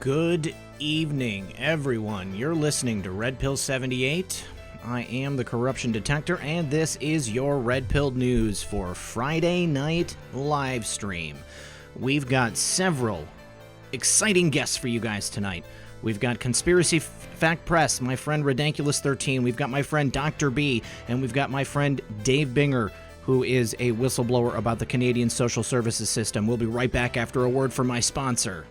Good evening, everyone. You're listening to Red Pill 78. I am the Corruption Detector, and this is your Red Pill News for Friday night live stream. We've got several exciting guests for you guys tonight. We've got Conspiracy Fact Press, my friend Redonkulous13. We've got my friend Dr. B, and we've got my friend Dave Binger, who is a whistleblower about the Canadian social services system. We'll be right back after a word from my sponsor.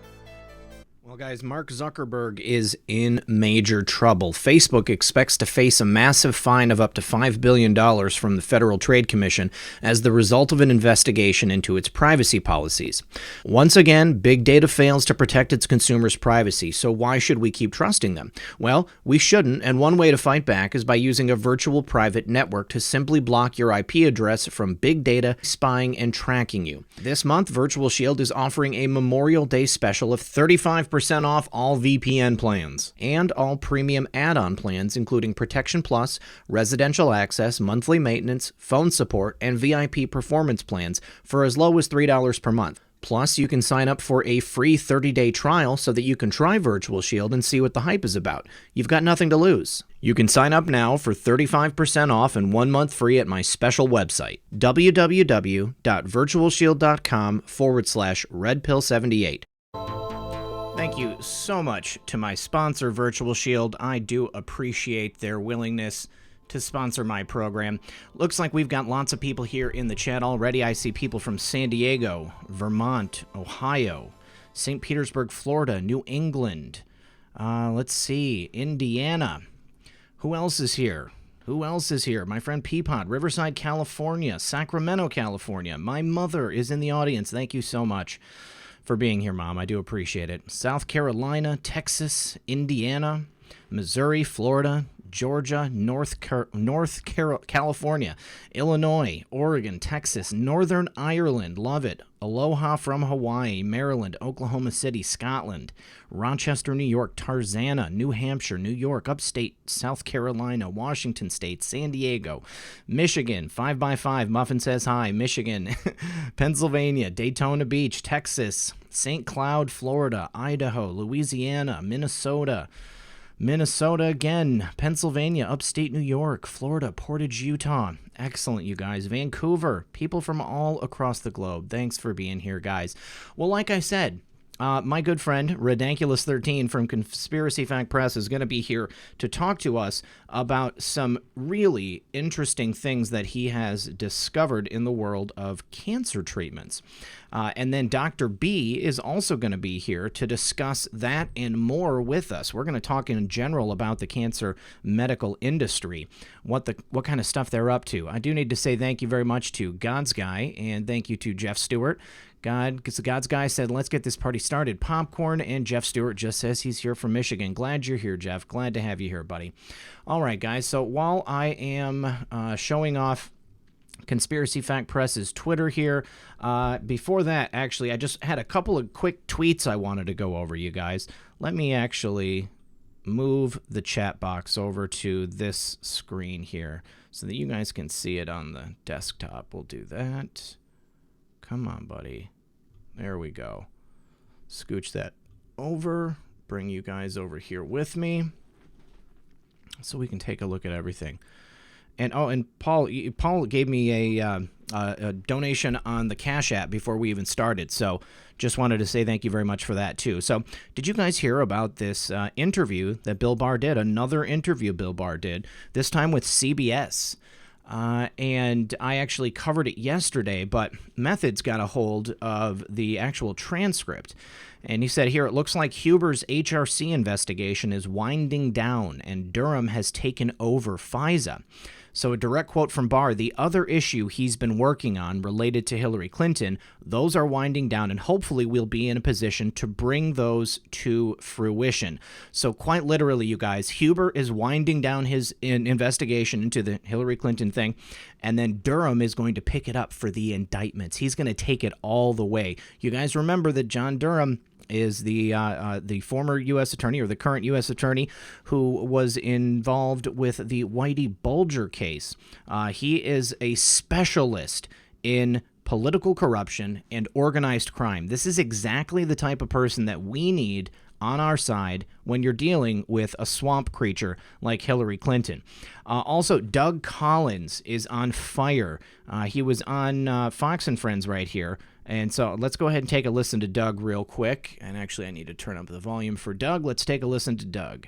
Well, guys, Mark Zuckerberg is in major trouble. Facebook expects to face a massive fine of up to $5 billion from the Federal Trade Commission as the result of an investigation into its privacy policies. Once again, big data fails to protect its consumers' privacy, so why should we keep trusting them? Well, we shouldn't, and one way to fight back is by using a virtual private network to simply block your IP address from big data spying and tracking you. This month, Virtual Shield is offering a Memorial Day special of 35% off all VPN plans and all premium add-on plans, including Protection Plus, residential access, monthly maintenance, phone support, and VIP performance plans for as low as $3 per month. Plus, you can sign up for a free 30-day trial so that you can try Virtual Shield and see what the hype is about. You've got nothing to lose. You can sign up now for 35% off and 1 month free at my special website, www.virtualshield.com/redpill78. Thank you so much to my sponsor, Virtual Shield. I do appreciate their willingness to sponsor my program. Looks like we've got lots of people here in the chat already. I see people from San Diego, Vermont, Ohio, St. Petersburg, Florida, New England. Let's see, Indiana. Who else is here? My friend Peapod, Riverside, California, Sacramento, California. My mother is in the audience. Thank you so much for being here, Mom. I do appreciate it. South Carolina, Texas, Indiana, Missouri, Florida, Georgia, California, Illinois, Oregon, Texas, Northern Ireland, love it. Aloha from Hawaii, Maryland, Oklahoma City, Scotland, Rochester, New York, Tarzana, New Hampshire, New York, upstate South Carolina, Washington State, San Diego, Michigan, 5x5, Muffin says hi, Michigan, Pennsylvania, Daytona Beach, Texas, St. Cloud, Florida, Idaho, Louisiana, Minnesota again, Pennsylvania, upstate New York, Florida, Portage, Utah. Excellent, you guys. Vancouver, people from all across the globe. Thanks for being here, guys. Well, like I said, my good friend, Redonkulous13 from Conspiracy Fact Press is going to be here to talk to us about some really interesting things that he has discovered in the world of cancer treatments. And then Dr. B is also going to be here to discuss that and more with us. We're going to talk in general about the cancer medical industry, what kind of stuff they're up to. I do need to say thank you very much to God's Guy, and thank you to Jeff Stewart. God's Guy said, let's get this party started. Popcorn, and Jeff Stewart just says he's here from Michigan. Glad you're here, Jeff. Glad to have you here, buddy. All right, guys. So while I am showing off Conspiracy Fact Press's Twitter here, before that, actually, I just had a couple of quick tweets I wanted to go over, you guys. Let me actually move the chat box over to this screen here so that you guys can see it on the desktop. We'll do that. Come on, buddy. There we go. Scooch that over. Bring you guys over here with me so we can take a look at everything. And Paul gave me a donation on the Cash App before we even started. So just wanted to say thank you very much for that, too. So did you guys hear about this interview that Bill Barr did? Another interview Bill Barr did, this time with CBS. And I actually covered it yesterday, but Methods got a hold of the actual transcript. And he said here, it looks like Huber's HRC investigation is winding down and Durham has taken over FISA. So a direct quote from Barr, the other issue he's been working on related to Hillary Clinton, those are winding down and hopefully we'll be in a position to bring those to fruition. So quite literally, you guys, Huber is winding down his investigation into the Hillary Clinton thing, and then Durham is going to pick it up for the indictments. He's going to take it all the way. You guys remember that John Durham is the former U.S. attorney, or the current U.S. attorney, who was involved with the Whitey Bulger case. He is a specialist in political corruption and organized crime. This is exactly the type of person that we need on our side when you're dealing with a swamp creature like Hillary Clinton. Also, Doug Collins is on fire. He was on Fox and Friends right here. And so let's go ahead and take a listen to Doug real quick. And actually, I need to turn up the volume for Doug. Let's take a listen to Doug.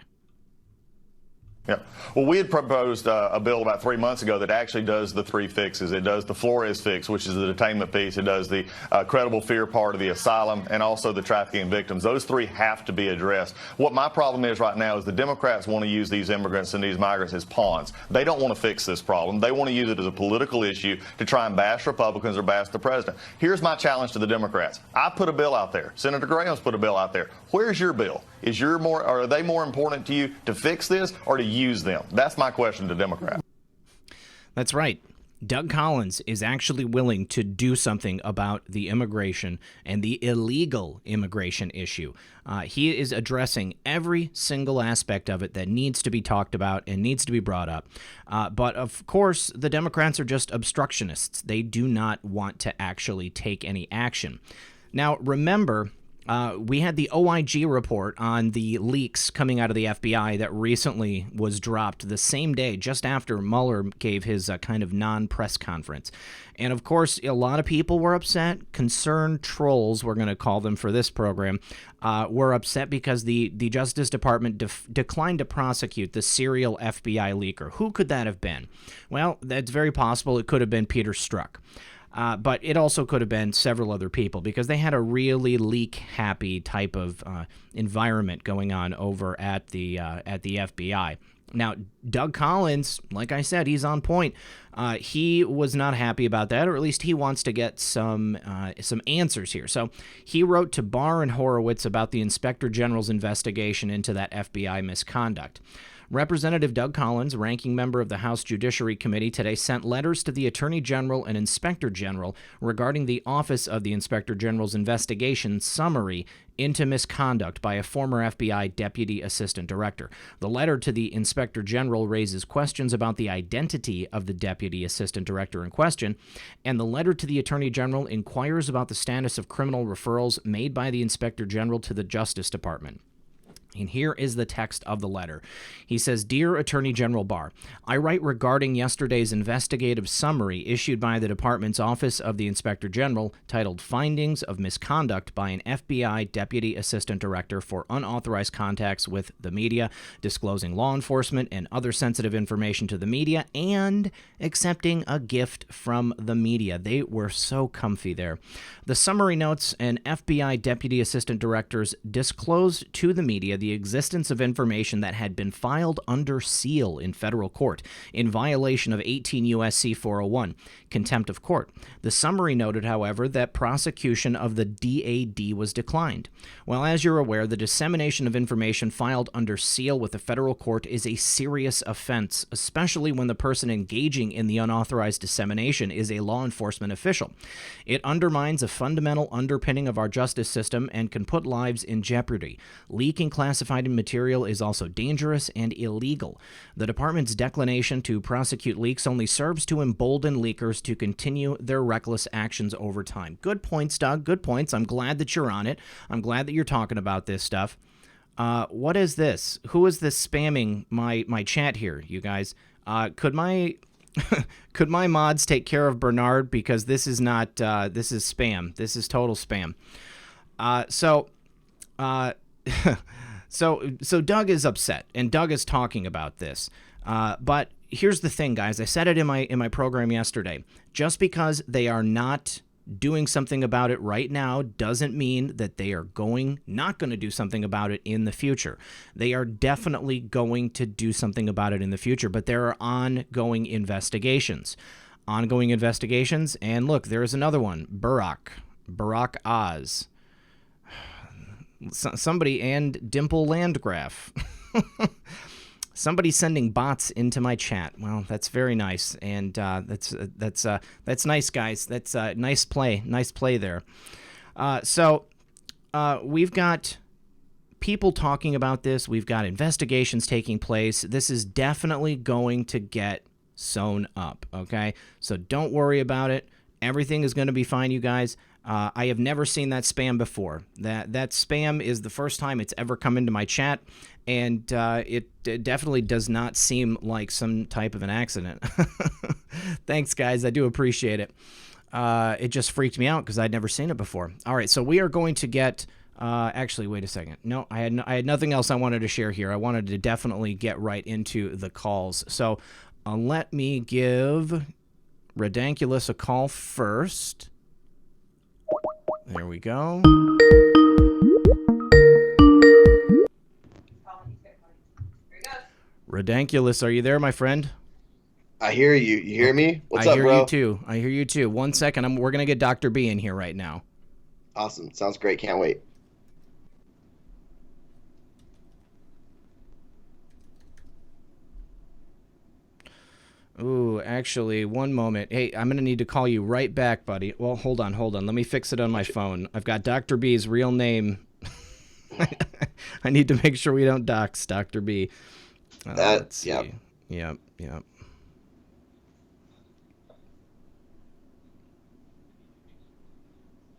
Yeah. Well, we had proposed a bill about 3 months ago that actually does the three fixes. It does the Flores fix, which is the detainment piece. It does the credible fear part of the asylum and also the trafficking victims. Those three have to be addressed. What my problem is right now is the Democrats want to use these immigrants and these migrants as pawns. They don't want to fix this problem. They want to use it as a political issue to try and bash Republicans or bash the president. Here's my challenge to the Democrats. I put a bill out there. Senator Graham's put a bill out there. Where's your bill? Are they more important to you to fix this or to use them? That's my question to Democrats. That's right. Doug Collins is actually willing to do something about the immigration and the illegal immigration issue. He is addressing every single aspect of it that needs to be talked about and needs to be brought up. But of course, the Democrats are just obstructionists. They do not want to actually take any action. Now, remember, we had the OIG report on the leaks coming out of the FBI that recently was dropped the same day, just after Mueller gave his kind of non-press conference. And of course, a lot of people were upset. Concerned trolls, we're going to call them for this program, were upset because the Justice Department declined to prosecute the serial FBI leaker. Who could that have been? Well, that's very possible. It could have been Peter Strzok. But it also could have been several other people because they had a really leak-happy type of environment going on over at the FBI. Now, Doug Collins, like I said, he's on point. He was not happy about that, or at least he wants to get some answers here. So he wrote to Barr and Horowitz about the Inspector General's investigation into that FBI misconduct. Representative Doug Collins, ranking member of the House Judiciary Committee, today sent letters to the Attorney General and Inspector General regarding the Office of the Inspector General's investigation summary into misconduct by a former FBI Deputy Assistant Director. The letter to the Inspector General raises questions about the identity of the Deputy Assistant Director in question, and the letter to the Attorney General inquires about the status of criminal referrals made by the Inspector General to the Justice Department. And here is the text of the letter. He says, "Dear Attorney General Barr, I write regarding yesterday's investigative summary issued by the Department's Office of the Inspector General titled Findings of Misconduct by an FBI Deputy Assistant Director for Unauthorized Contacts with the Media, Disclosing Law Enforcement and Other Sensitive Information to the Media, and Accepting a Gift from the Media." They were so comfy there. The summary notes an FBI Deputy Assistant Director's disclosed to the media the existence of information that had been filed under seal in federal court in violation of 18 U.S.C. 401, contempt of court. The summary noted, however, that prosecution of the DAD was declined. Well, as you're aware, the dissemination of information filed under seal with a federal court is a serious offense, especially when the person engaging in the unauthorized dissemination is a law enforcement official. It undermines a fundamental underpinning of our justice system and can put lives in jeopardy. Leaking classified material is also dangerous and illegal. The department's declination to prosecute leaks only serves to embolden leakers to continue their reckless actions over time. Good points, Doug. Good points. I'm glad that you're on it. I'm glad that you're talking about this stuff. What is this? Who is this spamming my chat here, you guys? Could my could my mods take care of Bernard, because this is not this is spam. This is total spam. So Doug is upset, and Doug is talking about this. But here's the thing, guys. I said it in my program yesterday. Just because they are not doing something about it right now doesn't mean that they are not going to do something about it in the future. They are definitely going to do something about it in the future, but there are ongoing investigations. And look, there is another one. Barack Oz. Somebody, and Dimple Landgraf. Somebody sending bots into my chat. Well, that's very nice, and that's nice, guys. That's nice play there. So we've got people talking about this. We've got investigations taking place. This is definitely going to get sewn up. Okay, so don't worry about it. Everything is going to be fine, you guys. I have never seen that spam before. That spam is the first time it's ever come into my chat, and it definitely does not seem like some type of an accident. Thanks, guys. I do appreciate it. It just freaked me out because I'd never seen it before. All right, so we are going to get... actually, wait a second. No, I had nothing else I wanted to share here. I wanted to definitely get right into the calls. So let me give Redonkulous a call first. There we go. Redonkulous, are you there, my friend? I hear you. You hear me? What's up, bro? I hear you too. 1 second. We're going to get Dr. B in here right now. Awesome. Sounds great. Can't wait. Ooh, actually, one moment. Hey, I'm going to need to call you right back, buddy. Well, hold on. Let me fix it on my phone. I've got Dr. B's real name. I need to make sure we don't dox Dr. B. Let's see. Yep.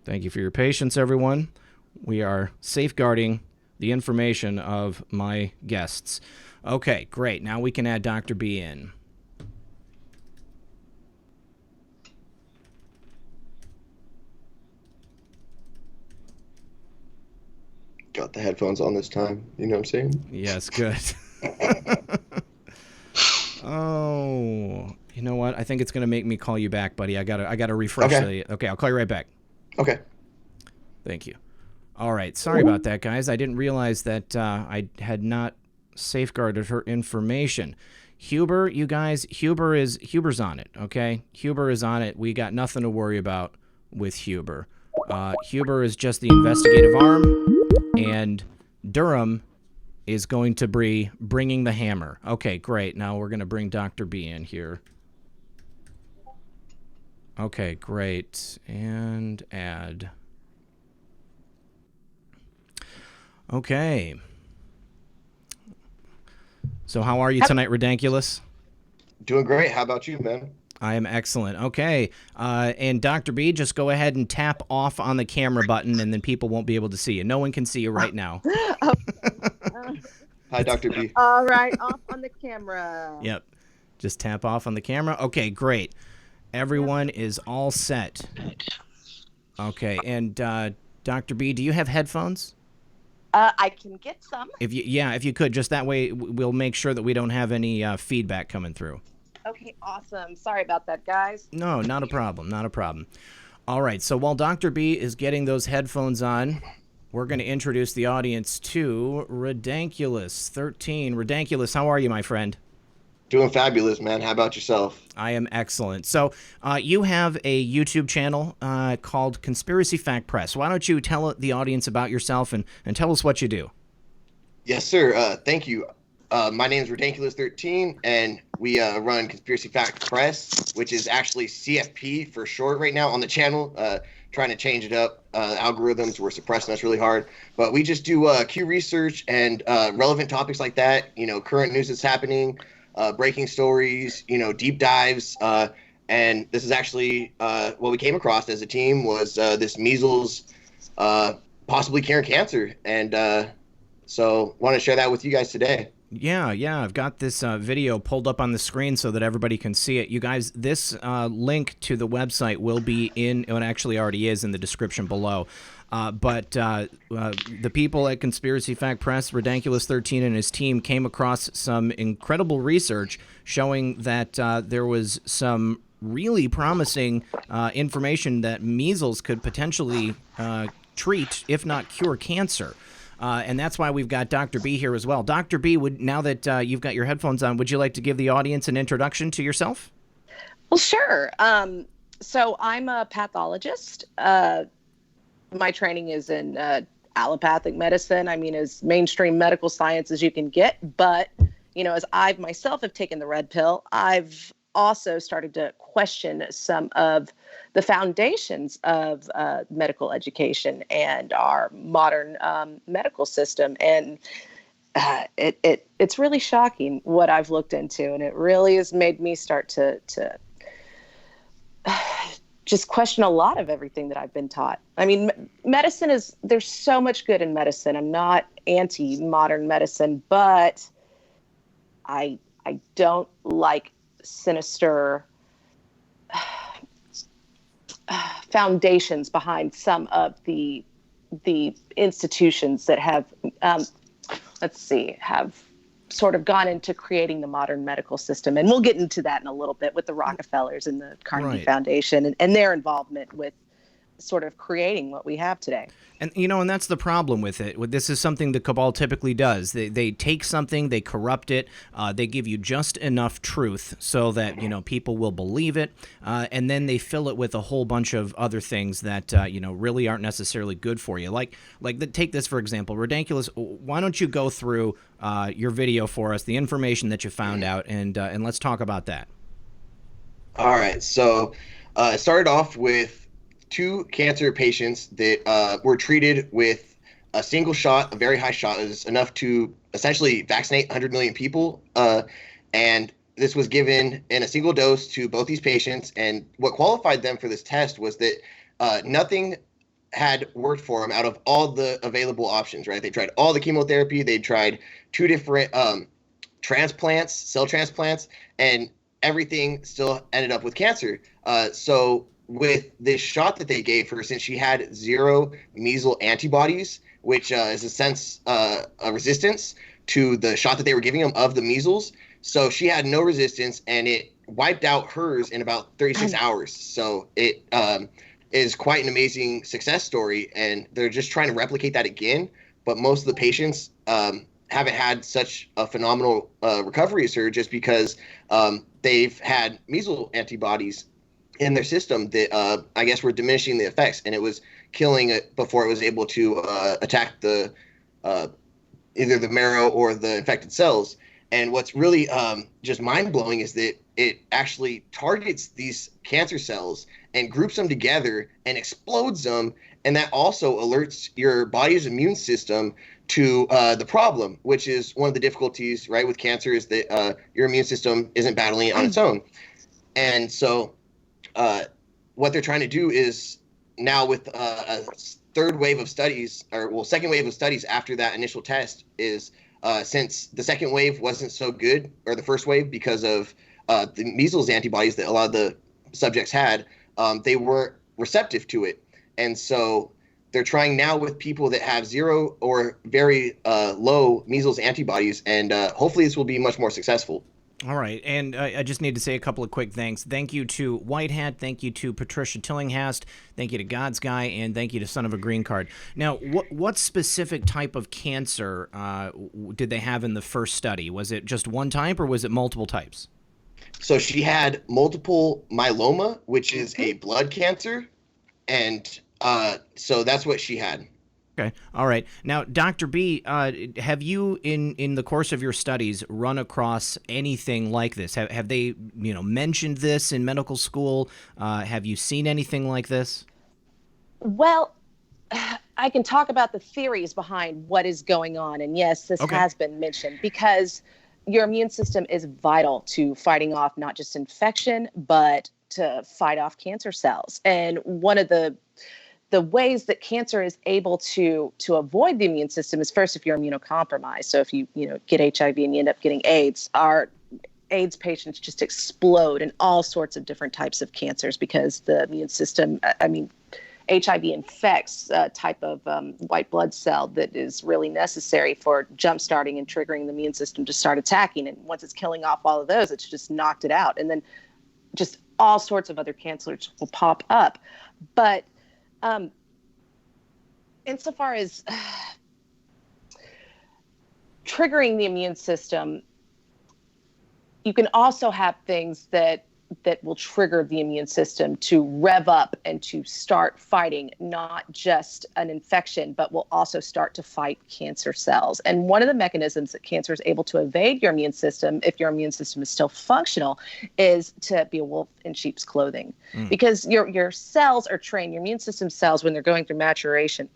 Thank you for your patience, everyone. We are safeguarding the information of my guests. Okay, great. Now we can add Dr. B in. Got the headphones on this time. You know what I'm saying? Yes, good. Oh, you know what? I think it's gonna make me call you back, buddy. I gotta refresh. Okay, I'll call you right back. Okay. Thank you. All right. Sorry about that, guys. I didn't realize that I had not safeguarded her information. Huber, you guys, Huber's on it. Okay, Huber is on it. We got nothing to worry about with Huber. Huber is just the investigative arm, and Durham is going to be bringing the hammer. Okay, great. Now we're going to bring Dr. B in here. Okay, great. And add. Okay. So how are you tonight, Redonkulous? Doing great. How about you, man? I am excellent. Okay. And Dr. B, just go ahead and tap off on the camera button, and then people won't be able to see you. No one can see you right now. Hi, Dr. B. All right, off on the camera. Yep. Just tap off on the camera. Okay, great. Everyone is all set. Okay. And Dr. B, do you have headphones? I can get some. If you could, just that way we'll make sure that we don't have any feedback coming through. Okay, awesome. Sorry about that, guys. No, not a problem. Not a problem. All right. So while Dr. B is getting those headphones on, we're going to introduce the audience to Redonkulous 13. Redonkulous, how are you, my friend? Doing fabulous, man. How about yourself? I am excellent. So you have a YouTube channel called Conspiracy Fact Press. Why don't you tell the audience about yourself and tell us what you do? Yes, sir. Thank you. My name is Redonkulous 13, and we run Conspiracy Fact Press, which is actually CFP for short right now on the channel. Trying to change it up. Algorithms were suppressing us really hard. But we just do Q research and relevant topics like that, current news that's happening, breaking stories, deep dives. And this is actually what we came across as a team was this measles possibly curing cancer. And so want to share that with you guys today. Yeah, I've got this video pulled up on the screen so that everybody can see it. You guys, this link to the website will be in, it actually already is in the description below. But the people at Conspiracy Fact Press, Redonkulous 13 and his team came across some incredible research showing that there was some really promising information that measles could potentially treat, if not cure, cancer. And that's why we've got Dr. B here as well. Dr. B, now that you've got your headphones on, would you like to give the audience an introduction to yourself? Well, sure. So I'm a pathologist. My training is in allopathic medicine. I mean, as mainstream medical science as you can get. But, as I myself have taken the red pill, I've also started to question some of the foundations of medical education and our modern medical system. And it's really shocking what I've looked into. And it really has made me start to just question a lot of everything that I've been taught. I mean, there's so much good in medicine. I'm not anti-modern medicine, but I don't like sinister foundations behind some of the institutions that have, have sort of gone into creating the modern medical system. And we'll get into that in a little bit with the Rockefellers and the Carnegie Foundation and their involvement with sort of creating what we have today. And, and that's the problem with it. This is something the cabal typically does. They take something, they corrupt it, they give you just enough truth so that, people will believe it, and then they fill it with a whole bunch of other things that, really aren't necessarily good for you. Take this, for example, Ridiculous. Why don't you go through your video for us, the information that you found out, and let's talk about that. All right. So it started off with 2 cancer patients that were treated with a single shot, a very high shot. It was enough to essentially vaccinate 100 million people. And this was given in a single dose to both these patients. And what qualified them for this test was that nothing had worked for them out of all the available options, right? They tried all the chemotherapy. They tried 2 different transplants, cell transplants, and everything still ended up with cancer. So with this shot that they gave her, since she had 0 measles antibodies, which is a sense a resistance to the shot that they were giving them of the measles. So she had no resistance, and it wiped out hers in about 36 hours. So it is quite an amazing success story, and they're just trying to replicate that again. But most of the patients haven't had such a phenomenal recovery as her, just because they've had measles antibodies in their system that I guess were diminishing the effects, and it was killing it before it was able to attack the either the marrow or the infected cells. And what's really just mind-blowing is that it actually targets these cancer cells and groups them together and explodes them, and that also alerts your body's immune system to the problem, which is one of the difficulties, right, with cancer, is that your immune system isn't battling it on its own. And so what they're trying to do is now, with a second wave of studies after that initial test, is since the second wave wasn't so good, or the first wave, because of the measles antibodies that a lot of the subjects had, they weren't receptive to it. And so they're trying now with people that have 0 or very low measles antibodies, and hopefully this will be much more successful. All right, and I just need to say a couple of quick thanks. Thank you to White Hat, thank you to Patricia Tillinghast, thank you to God's Guy, and thank you to Son of a Green Card. Now, what specific type of cancer did they have in the first study? Was it just one type, or was it multiple types? So she had multiple myeloma, which is a blood cancer, and so that's what she had. Okay. All right. Now, Dr. B, have you, in the course of your studies, run across anything like this? Have they, mentioned this in medical school? Have you seen anything like this? Well, I can talk about the theories behind what is going on. And yes, this has been mentioned, because your immune system is vital to fighting off not just infection, but to fight off cancer cells. And one of the ways that cancer is able to avoid the immune system is, first, if you're immunocompromised. So if you get HIV and you end up getting AIDS, our AIDS patients just explode in all sorts of different types of cancers, because the immune system, HIV infects a type of white blood cell that is really necessary for jump-starting and triggering the immune system to start attacking. And once it's killing off all of those, it's just knocked it out. And then just all sorts of other cancers will pop up. But insofar as triggering the immune system, you can also have things that will trigger the immune system to rev up and to start fighting not just an infection, but will also start to fight cancer cells. And one of the mechanisms that cancer is able to evade your immune system, if your immune system is still functional, is to be a wolf in sheep's clothing. Because your cells are trained, your immune system cells, when they're going through maturation,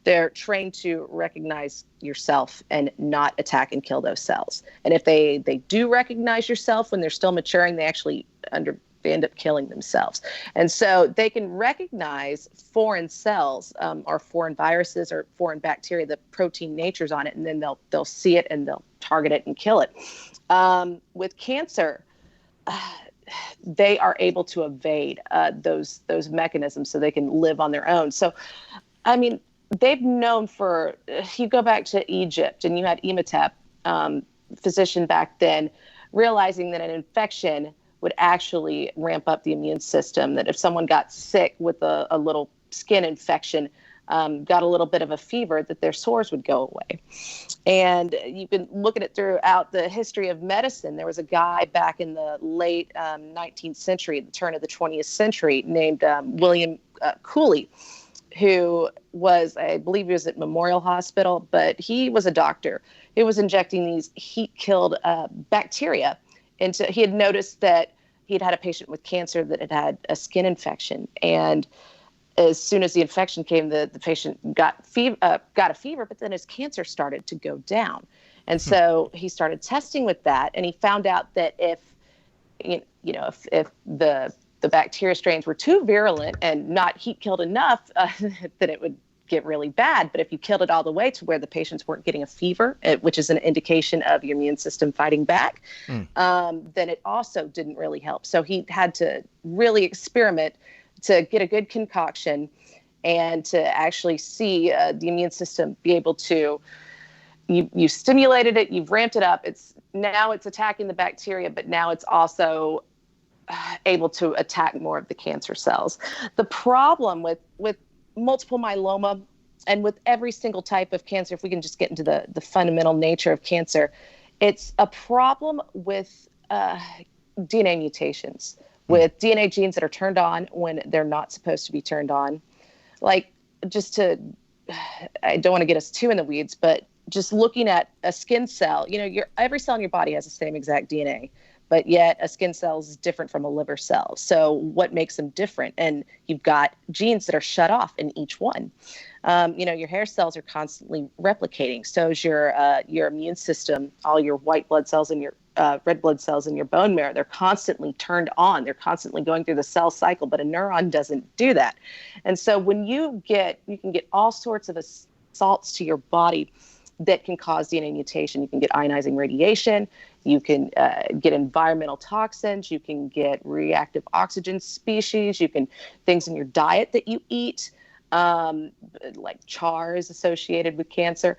they're trained to recognize yourself and not attack and kill those cells. And if they do recognize yourself when they're still maturing, they actually, under They end up killing themselves. And so they can recognize foreign cells or foreign viruses or foreign bacteria, the protein natures on it, and then they'll see it and they'll target it and kill it. With cancer, they are able to evade those mechanisms so they can live on their own. So, I mean, they've known you go back to Egypt and you had Imhotep, physician back then, realizing that an infection would actually ramp up the immune system, that if someone got sick with a little skin infection, got a little bit of a fever, that their sores would go away. And you can look at it throughout the history of medicine. There was a guy back in the late 19th century, the turn of the 20th century, named William Cooley, who was, I believe he was at Memorial Hospital, but he was a doctor who was injecting these heat-killed bacteria. And so he had noticed that he'd had a patient with cancer that had had a skin infection. And as soon as the infection came, the patient got a fever, but then his cancer started to go down. And so he started testing with that, and he found out that if the bacteria strains were too virulent and not heat killed enough, that it would get really bad. But if you killed it all the way to where the patients weren't getting a fever, which is an indication of your immune system fighting back, then it also didn't really help. So he had to really experiment to get a good concoction and to actually see the immune system be able to, you stimulated it, you've ramped it up. Now it's attacking the bacteria, but now it's also able to attack more of the cancer cells. The problem with multiple myeloma and with every single type of cancer, if we can just get into the fundamental nature of cancer, it's a problem with DNA mutations, with DNA genes that are turned on when they're not supposed to be turned on. Like, I don't want to get us too in the weeds, but just looking at a skin cell, every cell in your body has the same exact DNA, but yet a skin cell is different from a liver cell. So what makes them different? And you've got genes that are shut off in each one. Your hair cells are constantly replicating. So is your immune system, all your white blood cells and your red blood cells in your bone marrow, they're constantly turned on. They're constantly going through the cell cycle, but a neuron doesn't do that. And so when you can get all sorts of assaults to your body that can cause DNA mutation. You can get ionizing radiation. You can get environmental toxins. You can get reactive oxygen species. You can things in your diet that you eat, like char is associated with cancer.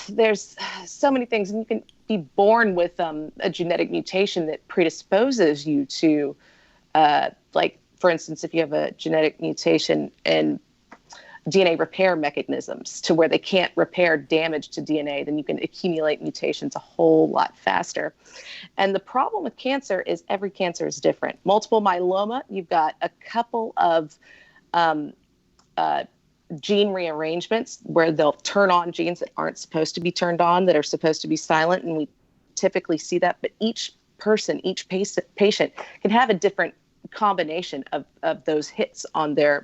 There's so many things, and you can be born with a genetic mutation that predisposes you to, like, for instance, if you have a genetic mutation in DNA repair mechanisms to where they can't repair damage to DNA, then you can accumulate mutations a whole lot faster. And the problem with cancer is every cancer is different. Multiple myeloma, you've got a couple of gene rearrangements where they'll turn on genes that aren't supposed to be turned on, that are supposed to be silent, and we typically see that. But each person, each patient can have a different combination of those hits on their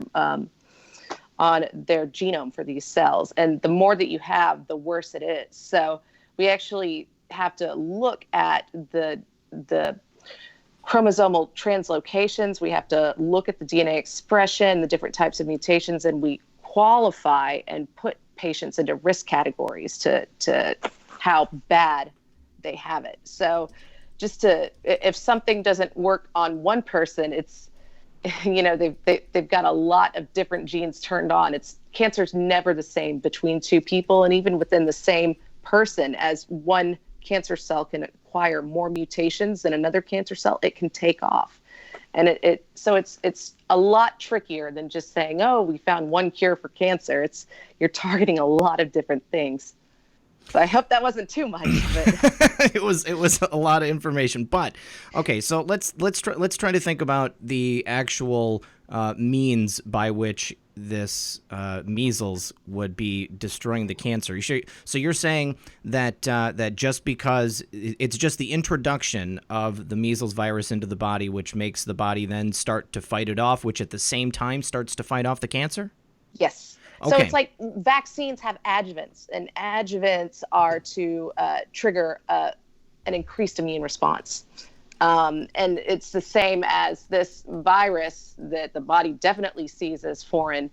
genome for these cells. And the more that you have, the worse it is. So we actually have to look at the chromosomal translocations. We have to look at the DNA expression, the different types of mutations, and we qualify and put patients into risk categories to how bad they have it. So if something doesn't work on one person, it's, they've got a lot of different genes turned on. Cancer's never the same between two people, and even within the same person, as one cancer cell can acquire more mutations than another cancer cell, it can take off. And so it's a lot trickier than just saying, oh, we found one cure for cancer. You're targeting a lot of different things. So I hope that wasn't too much of it. It was a lot of information, but okay. So let's try to think about the actual means by which this measles would be destroying the cancer. So you're saying that just because it's just the introduction of the measles virus into the body, which makes the body then start to fight it off, which at the same time starts to fight off the cancer? Yes. Okay. So it's like vaccines have adjuvants, and adjuvants are to trigger an increased immune response. And it's the same as this virus that the body definitely sees as foreign,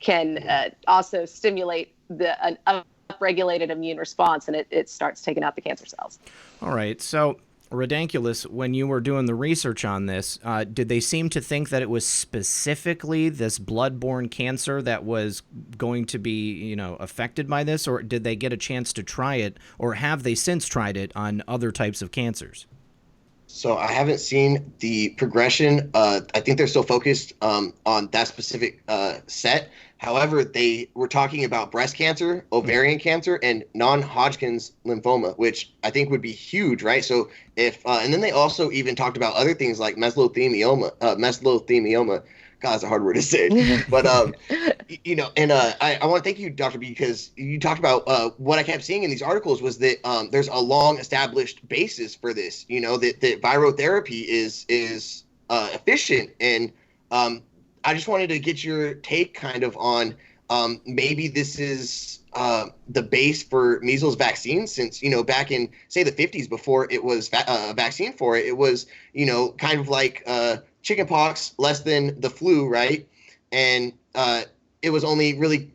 can also stimulate an upregulated immune response, and it starts taking out the cancer cells. All right. So, Redonculus, when you were doing the research on this, did they seem to think that it was specifically this blood-borne cancer that was going to be, affected by this, or did they get a chance to try it, or have they since tried it on other types of cancers? So I haven't seen the progression. I think they're still focused on that specific set. However, they were talking about breast cancer, ovarian cancer, and non-Hodgkin's lymphoma, which I think would be huge, right? So and then they also even talked about other things like mesothelioma. God, that's a hard word to say. But, and I want to thank you, Dr. B, because you talked about what I kept seeing in these articles was that there's a long established basis for this, that virotherapy is efficient. And I just wanted to get your take kind of on maybe this is the base for measles vaccine, since, back in, say, the 50s, before it was a vaccine for it, it was, kind of like chickenpox less than the flu, right? And it was only really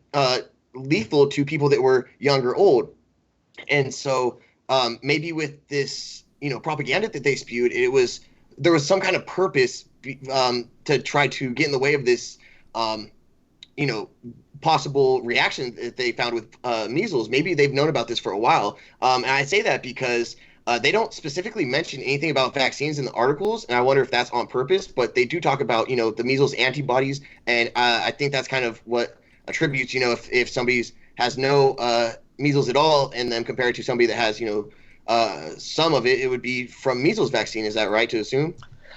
lethal to people that were young or old. And so maybe with this, propaganda that they spewed, there was some kind of purpose to try to get in the way of this, possible reaction that they found with measles. Maybe they've known about this for a while. And I say that because they don't specifically mention anything about vaccines in the articles, and I wonder if that's on purpose, but they do talk about, the measles antibodies, and I think that's kind of what attributes, if somebody has no measles at all, and then compared to somebody that has, some of it, it would be from measles vaccine. Is that right to assume?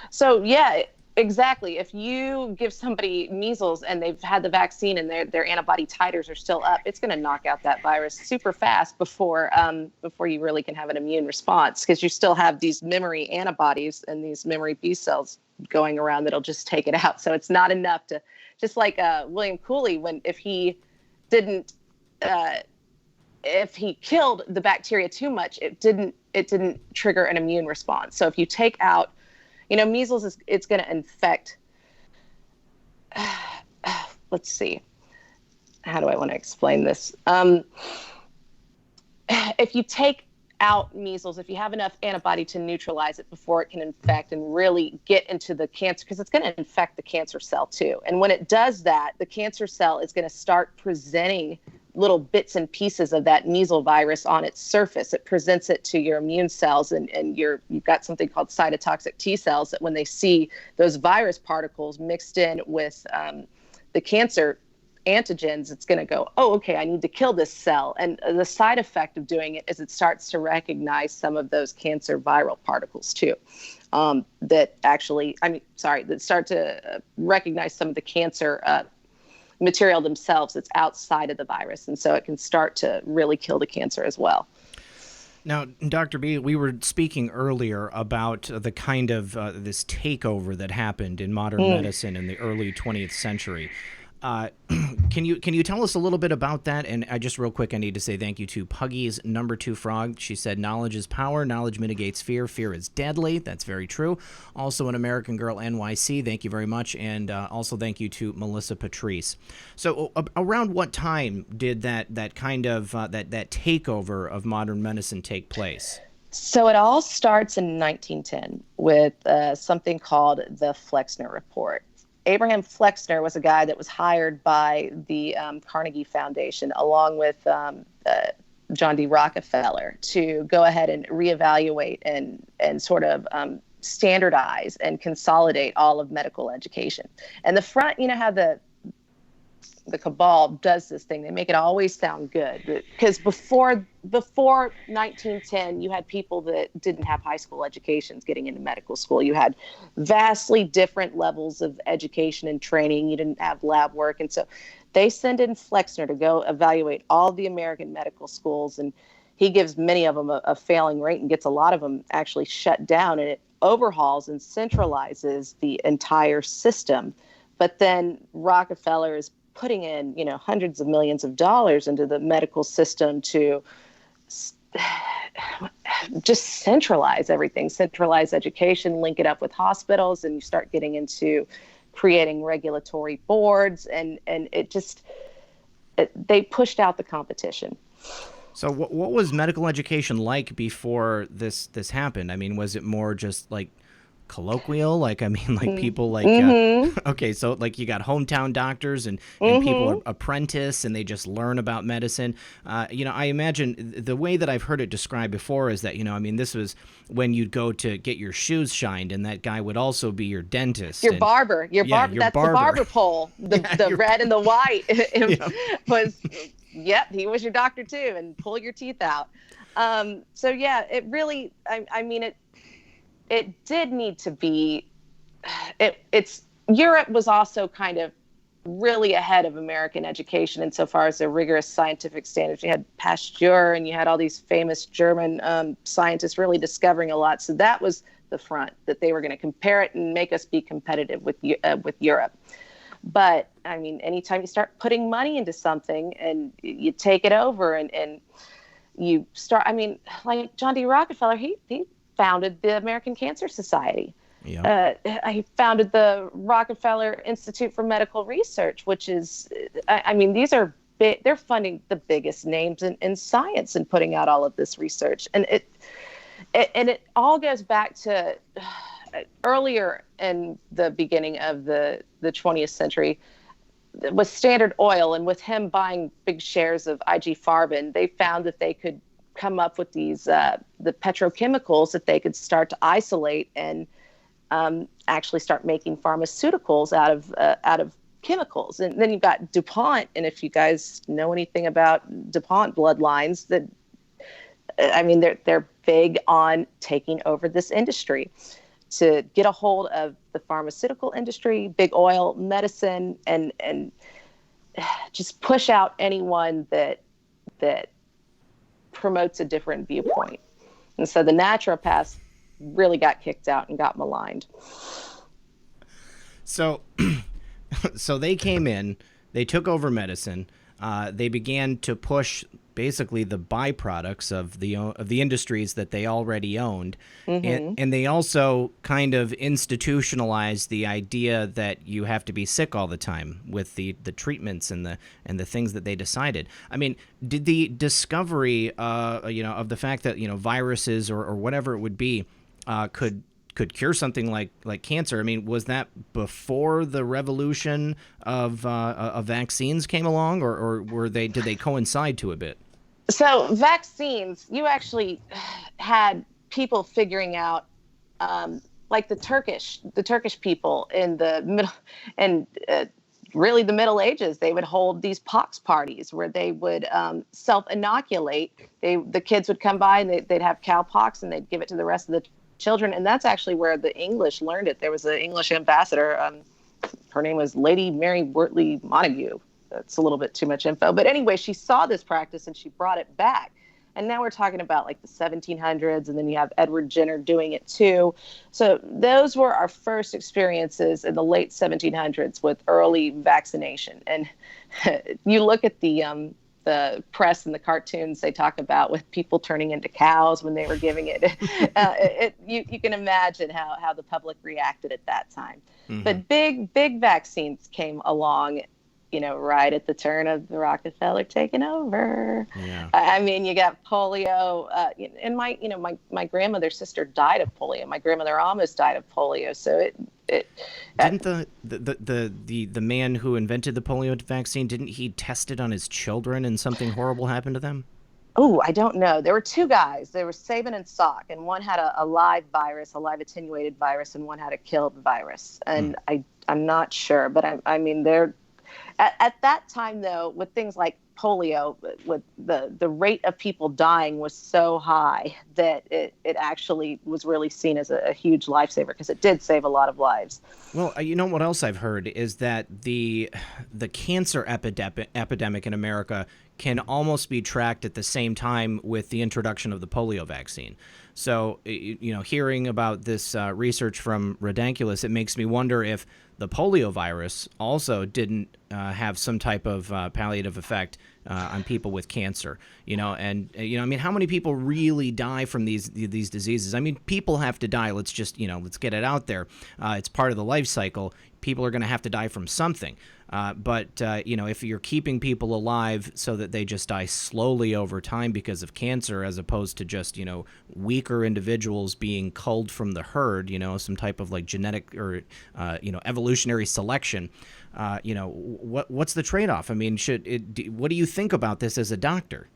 So, yeah, exactly. If you give somebody measles and they've had the vaccine and their antibody titers are still up, it's going to knock out that virus super fast before you really can have an immune response, because you still have these memory antibodies and these memory B cells going around that'll just take it out. So it's not enough to, just like William Cooley, if he killed the bacteria too much, it didn't trigger an immune response. So if you take out, measles it's going to infect. Let's see. How do I want to explain this? If you take out measles, if you have enough antibody to neutralize it before it can infect and really get into the cancer, because it's going to infect the cancer cell too. And when it does that, the cancer cell is going to start presenting little bits and pieces of that measles virus on its surface. It presents it to your immune cells, and you've got something called cytotoxic T cells that when they see those virus particles mixed in with the cancer antigens, it's going to go, oh, okay, I need to kill this cell. And the side effect of doing it is it starts to recognize some of those cancer viral particles too, that start to recognize some of the cancer material themselves that's outside of the virus. And so it can start to really kill the cancer as well. Now, Dr. B, we were speaking earlier about the kind of this takeover that happened in modern medicine in the early 20th century. Can you tell us a little bit about that? And just real quick, I need to say thank you to Puggy's number 2 frog. She said, knowledge is power. Knowledge mitigates fear. Fear is deadly. That's very true. Also, an American Girl NYC. Thank you very much. And also thank you to Melissa Patrice. So around what time did that kind of that takeover of modern medicine take place? So it all starts in 1910 with something called the Flexner Report. Abraham Flexner was a guy that was hired by the Carnegie Foundation, along with John D. Rockefeller, to go ahead and reevaluate and sort of standardize and consolidate all of medical education. And the front, how the cabal does this thing. They make it always sound good, because before 1910, you had people that didn't have high school educations getting into medical school. You had vastly different levels of education and training. You didn't have lab work. And so they send in Flexner to go evaluate all the American medical schools. And he gives many of them a failing rate and gets a lot of them actually shut down. And it overhauls and centralizes the entire system. But then Rockefeller is putting in, hundreds of millions of dollars into the medical system to just centralize everything, centralize education, link it up with hospitals, and you start getting into creating regulatory boards, and they pushed out the competition. So what was medical education like before this happened? I mean, was it more just like colloquial? Like, I mean, like people like, okay, so like you got hometown doctors and people are apprentice and they just learn about medicine. I imagine the way that I've heard it described before is that, I mean, this was when you'd go to get your shoes shined and that guy would also be your dentist. Your barber. That's the barber pole. The red and the white was... Yep, he was your doctor too, and pull your teeth out. So yeah, it really, I mean, it did need to be. It's Europe was also kind of really ahead of American education insofar as the rigorous scientific standards. You had Pasteur, and you had all these famous German scientists really discovering a lot. So that was the front, that they were going to compare it and make us be competitive with Europe. But I mean, anytime you start putting money into something and you take it over and you start, I mean, like John D. Rockefeller, he founded the American Cancer Society. Yeah. He founded the Rockefeller Institute for Medical Research, which is, I mean, these are big, they're funding the biggest names in science and putting out all of this research. And it all goes back to earlier in the beginning of the 20th century was Standard Oil, and with him buying big shares of IG Farben, they found that they could come up with these the petrochemicals that they could start to isolate and actually start making pharmaceuticals out of chemicals. And then you've got DuPont, and if you guys know anything about DuPont bloodlines, that I mean they're big on taking over this industry to get a hold of the pharmaceutical industry, big oil, medicine, and just push out anyone that promotes a different viewpoint. And so the naturopaths really got kicked out and got maligned. So they came in, they took over medicine, they began to push basically the byproducts of the industries that they already owned, and they also kind of institutionalized the idea that you have to be sick all the time with the treatments and the things that they decided. I mean, did the discovery of the fact that viruses or whatever it would be could cure something like cancer? I mean, was that before the revolution of vaccines came along, or did they coincide to a bit? So vaccines, you actually had people figuring out, like the Turkish people in the middle and really the Middle Ages. They would hold these pox parties where they would self-inoculate. The kids would come by and they'd have cowpox and they'd give it to the rest of the children. And that's actually where the English learned it. There was an English ambassador. Her name was Lady Mary Wortley Montagu. That's a little bit too much info. But anyway, she saw this practice and she brought it back. And now we're talking about like the 1700s, and then you have Edward Jenner doing it too. So those were our first experiences in the late 1700s with early vaccination. And you look at the press and the cartoons they talk about with people turning into cows when they were giving it. You can imagine how the public reacted at that time. Mm-hmm. But big vaccines came along, right at the turn of the Rockefeller taking over. Yeah. I mean, you got polio, and my grandmother's sister died of polio. My grandmother almost died of polio. So didn't the man who invented the polio vaccine, didn't he test it on his children and something horrible happened to them? Oh, I don't know. There were two guys. There were Sabin and Salk, and one had a live virus, a live attenuated virus, and one had a killed virus. And I'm not sure, but I mean, they're at that time, though, with things like polio, with the rate of people dying was so high that it actually was really seen as a huge lifesaver, because it did save a lot of lives. Well, what else I've heard is that the cancer epidemic in America can almost be tracked at the same time with the introduction of the polio vaccine. So, hearing about this research from Redonculus, it makes me wonder if the polio virus also didn't have some type of palliative effect on people with cancer. How many people really die from these diseases? I mean, people have to die. Let's just, let's get it out there. It's part of the life cycle. People are going to have to die from something. But if you're keeping people alive so that they just die slowly over time because of cancer, as opposed to just, weaker individuals being culled from the herd, some type of like genetic or, evolutionary selection, what's the trade-off? I mean, what do you think about this as a doctor?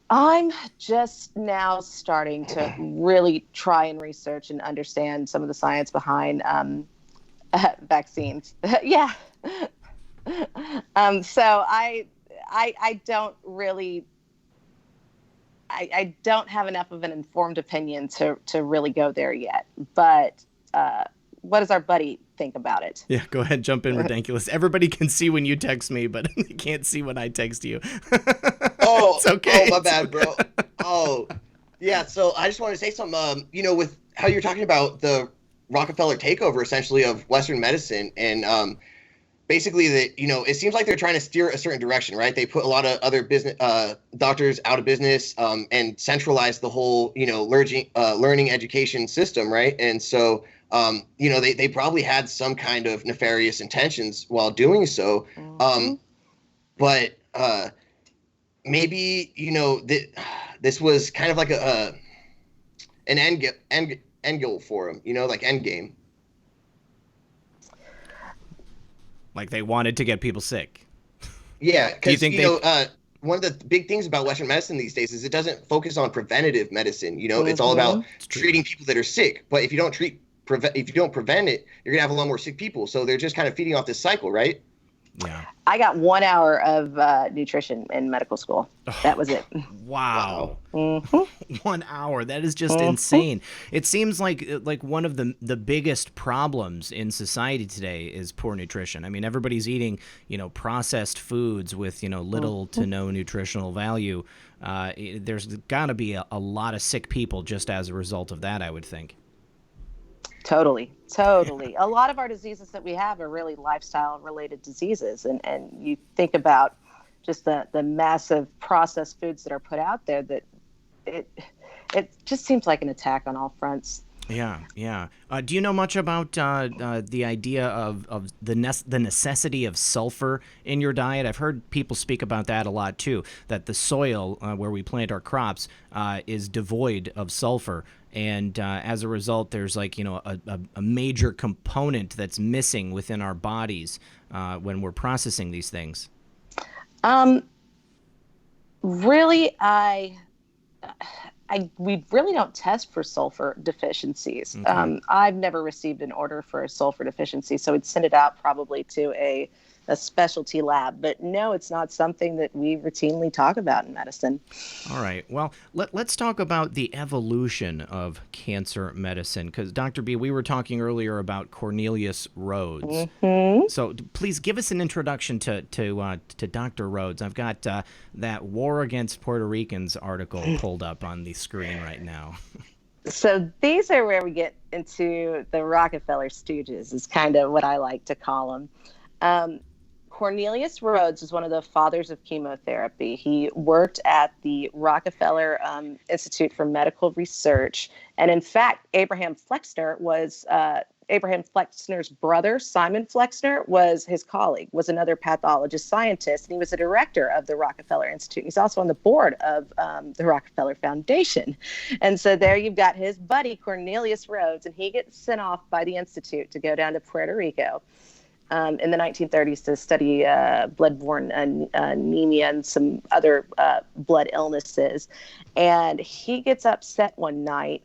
I'm just now starting to really try and research and understand some of the science behind vaccines. Yeah. So I don't really, I don't have enough of an informed opinion to really go there yet. But what does our buddy think about it? Yeah, go ahead, jump in, Redonculus. Everybody can see when you text me, but they can't see when I text you. Oh, it's okay. Oh, my bad, bro. Oh, yeah. So I just want to say something. With how you're talking about the Rockefeller takeover, essentially, of Western medicine, and basically that it seems like they're trying to steer a certain direction, right? They put a lot of other business doctors out of business, and centralize the whole learning education system, right? And so they probably had some kind of nefarious intentions while doing so, but maybe this was kind of like an end goal for him, like end game. Like they wanted to get people sick. Yeah, because one of the big things about Western medicine these days is it doesn't focus on preventative medicine. It's all about treating people that are sick. But if you don't prevent it, you're gonna have a lot more sick people. So they're just kind of feeding off this cycle, right? Yeah. I got 1 hour of nutrition in medical school. That was it. Wow. Mm-hmm. 1 hour. That is just insane. It seems like one of the biggest problems in society today is poor nutrition. I mean, everybody's eating, processed foods with, little to no nutritional value. There's got to be a lot of sick people just as a result of that, I would think. Totally. A lot of our diseases that we have are really lifestyle-related diseases, and you think about just the massive processed foods that are put out there, that it just seems like an attack on all fronts. Yeah. Do you know much about the idea of the necessity of sulfur in your diet? I've heard people speak about that a lot too, that the soil where we plant our crops is devoid of sulfur. And as a result, there's a major component that's missing within our bodies when we're processing these things. Really, we really don't test for sulfur deficiencies. Okay. I've never received an order for a sulfur deficiency, so we'd send it out probably to a specialty lab. But no, it's not something that we routinely talk about in medicine. All right. Well, let's talk about the evolution of cancer medicine, because Dr. B, we were talking earlier about Cornelius Rhodes. Mm-hmm. So please give us an introduction to Dr. Rhodes. I've got that War Against Puerto Ricans article pulled up on the screen right now. So these are where we get into the Rockefeller stooges, is kind of what I like to call them. Cornelius Rhodes is one of the fathers of chemotherapy. He worked at the Rockefeller Institute for Medical Research. And in fact, Abraham Flexner was Abraham Flexner's brother, Simon Flexner, was his colleague, was another pathologist scientist, and he was the director of the Rockefeller Institute. He's also on the board of the Rockefeller Foundation. And so there you've got his buddy, Cornelius Rhodes, and he gets sent off by the Institute to go down to Puerto Rico in the 1930s to study blood-borne anemia and some other blood illnesses. And he gets upset one night.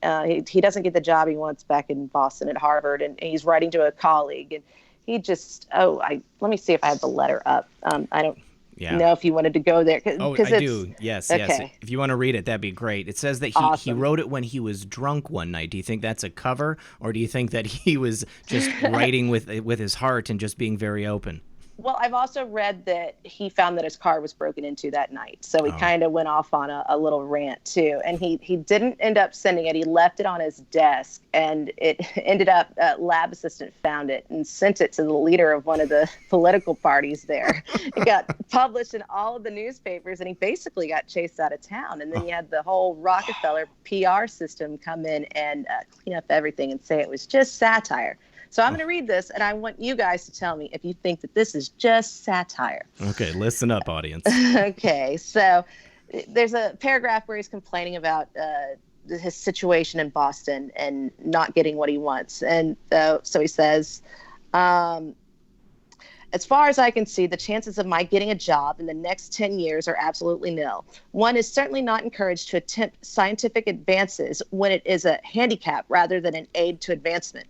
He doesn't get the job he wants back in Boston at Harvard, and he's writing to a colleague. And he just, let me see if I have the letter up. I don't know if you wanted to go there. I do. Yes, okay. Yes. If you want to read it, that'd be great. It says that he wrote it when he was drunk one night. Do you think that's a cover, or do you think that he was just writing with his heart and just being very open? Well, I've also read that he found that his car was broken into that night. So he kind of went off on a little rant too. And he didn't end up sending it. He left it on his desk, and it ended up, lab assistant found it and sent it to the leader of one of the political parties there. It got published in all of the newspapers, and he basically got chased out of town. And then you had the whole Rockefeller PR system come in and clean up everything and say it was just satire. So I'm going to read this, and I want you guys to tell me if you think that this is just satire. Okay, listen up, audience. Okay, so there's a paragraph where he's complaining about his situation in Boston and not getting what he wants. And so he says, as far as I can see, the chances of my getting a job in the next 10 years are absolutely nil. One is certainly not encouraged to attempt scientific advances when it is a handicap rather than an aid to advancement.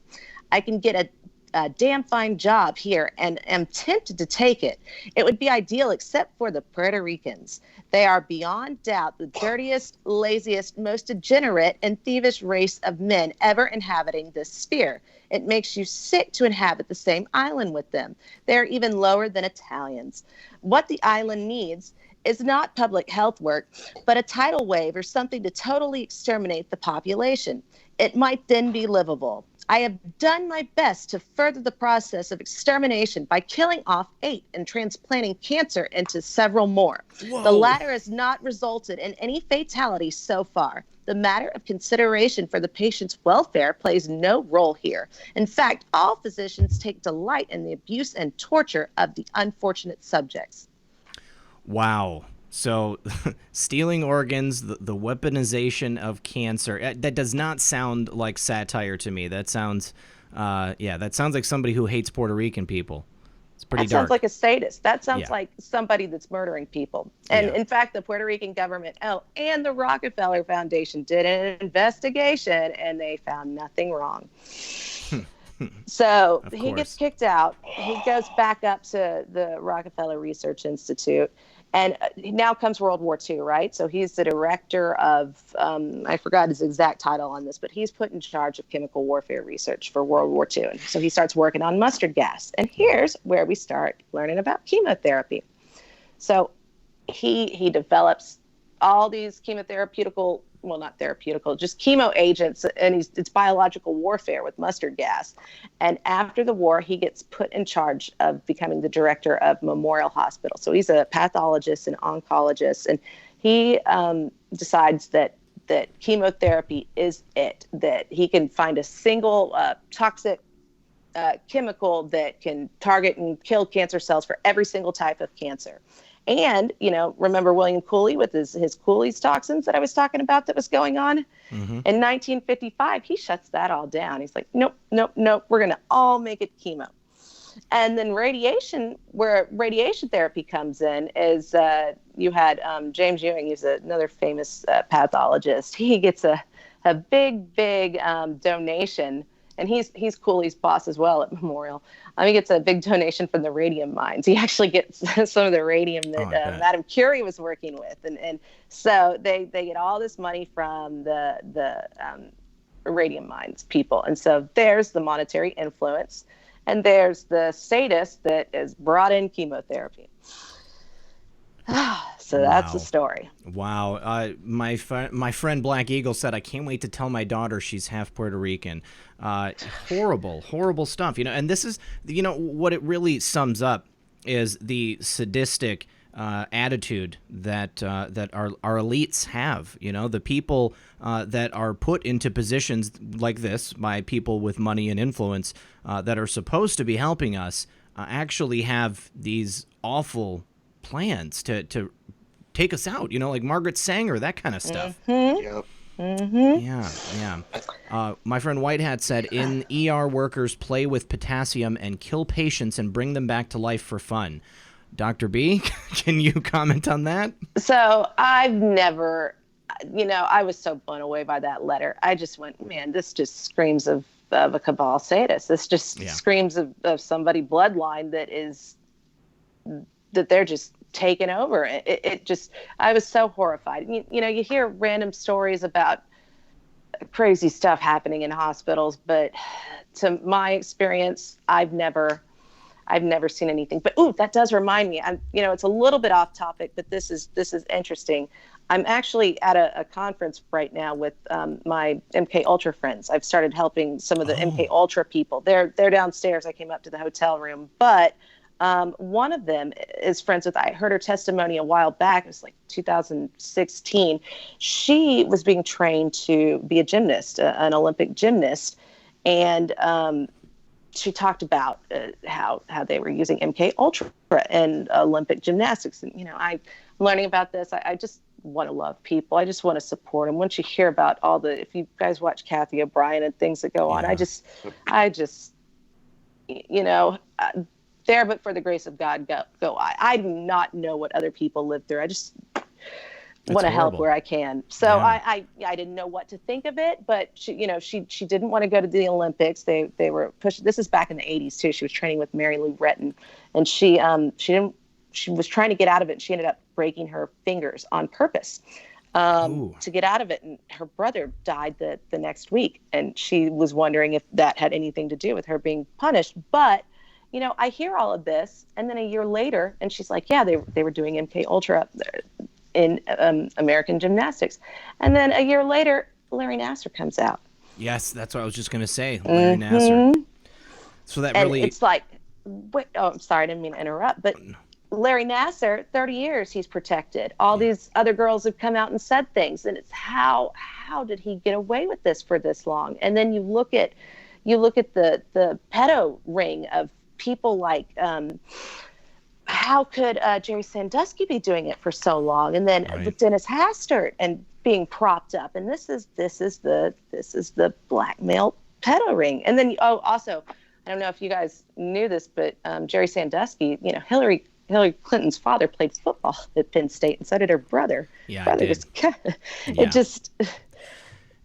I can get a damn fine job here and am tempted to take it. It would be ideal except for the Puerto Ricans. They are beyond doubt the dirtiest, laziest, most degenerate and thievish race of men ever inhabiting this sphere. It makes you sick to inhabit the same island with them. They are even lower than Italians. What the island needs is not public health work, but a tidal wave or something to totally exterminate the population. It might then be livable. I have done my best to further the process of extermination by killing off 8 and transplanting cancer into several more. Whoa. The latter has not resulted in any fatality so far. The matter of consideration for the patient's welfare plays no role here. In fact, all physicians take delight in the abuse and torture of the unfortunate subjects. Wow. So stealing organs, the weaponization of cancer, that does not sound like satire to me. That sounds, that sounds like somebody who hates Puerto Rican people. It's pretty dark. That sounds like a sadist. That sounds like somebody that's murdering people. And in fact, the Puerto Rican government, and the Rockefeller Foundation did an investigation, and they found nothing wrong. So he gets kicked out. He goes back up to the Rockefeller Research Institute. And now comes World War II, right? So he's the director of, I forgot his exact title on this, but he's put in charge of chemical warfare research for World War II. And so he starts working on mustard gas. And here's where we start learning about chemotherapy. So he develops all these chemotherapeutical, well, not therapeutical, just chemo agents, and it's biological warfare with mustard gas. And after the war, he gets put in charge of becoming the director of Memorial Hospital. So he's a pathologist and oncologist, and he decides that chemotherapy is it, that he can find a single toxic chemical that can target and kill cancer cells for every single type of cancer. And, remember William Cooley with his Cooley's toxins that I was talking about that was going on? Mm-hmm. In 1955, he shuts that all down. He's like, nope, we're going to all make it chemo. And then radiation, where radiation therapy comes in, is you had James Ewing, who's another famous pathologist. He gets a big donation, and he's Cooley's boss as well at Memorial. He gets a big donation from the radium mines. He actually gets some of the radium that Madame Curie was working with. And so they get all this money from the radium mines people. And so there's the monetary influence. And there's the sadist that has brought in chemotherapy. So that's the story. Wow. My friend Black Eagle said, I can't wait to tell my daughter she's half Puerto Rican. Horrible stuff. And this is, what it really sums up is the sadistic attitude that our elites have. The people that are put into positions like this by people with money and influence that are supposed to be helping us actually have these awful plans to take us out, like Margaret Sanger, that kind of stuff. Mm-hmm. Yep. Mm-hmm. Yeah. My friend White Hat said, in ER, workers play with potassium and kill patients and bring them back to life for fun. Dr. B, can you comment on that? So I've never, I was so blown away by that letter. I just went, man, this just screams of a cabal sadist. This just screams of somebody bloodline that they're just taken over. It just, I was so horrified. You hear random stories about crazy stuff happening in hospitals, but to my experience, I've never I've never seen anything. But that does remind me. It's a little bit off topic, but this is interesting. I'm actually at a conference right now with my MK Ultra friends. I've started helping some of the MK Ultra people. They're downstairs. I came up to the hotel room, but one of them is friends with. I heard her testimony a while back. It was like 2016. She was being trained to be a gymnast, an Olympic gymnast, and she talked about how they were using MK Ultra and Olympic gymnastics. And I'm learning about this. I just want to love people. I just want to support them. Once you hear about if you guys watch Kathy O'Brien and things that go on, I just, there, but for the grace of God, go. I do not know what other people live through. I just want to help where I can. So I didn't know what to think of it, but she didn't want to go to the Olympics. They were pushing. This is back in the 80s too. She was training with Mary Lou Retton, and she was trying to get out of it. And she ended up breaking her fingers on purpose to get out of it. And her brother died the next week. And she was wondering if that had anything to do with her being punished. But, I hear all of this. And then a year later, and she's like, yeah, they were doing MK Ultra in American gymnastics. And then a year later, Larry Nassar comes out. Yes, that's what I was just going to say. Larry Nassar. So that really... it's like, I'm sorry, I didn't mean to interrupt, but Larry Nassar, 30 years he's protected. All these other girls have come out and said things, and it's how did he get away with this for this long? And then you look at the pedo ring of people like how could Jerry Sandusky be doing it for so long? And then with Dennis Hastert and being propped up, and this is the blackmail pedo ring. And then also, I don't know if you guys knew this, but Jerry Sandusky, Hillary Clinton's father played football at Penn State, and so did her brother. Yeah, it did. It just.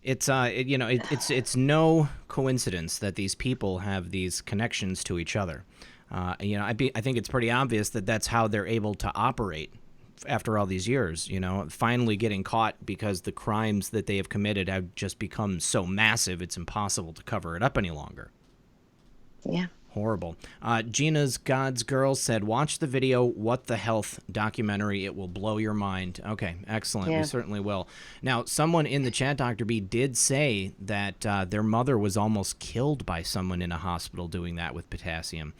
It's no coincidence that these people have these connections to each other. I think it's pretty obvious that that's how they're able to operate after all these years. Finally getting caught because the crimes that they have committed have just become so massive it's impossible to cover it up any longer. Yeah. Horrible. Gina's God's Girl said, watch the video, What the Health documentary. It will blow your mind. Okay, excellent. We certainly will. Now, someone in the chat, Dr. B, did say that their mother was almost killed by someone in a hospital doing that with potassium.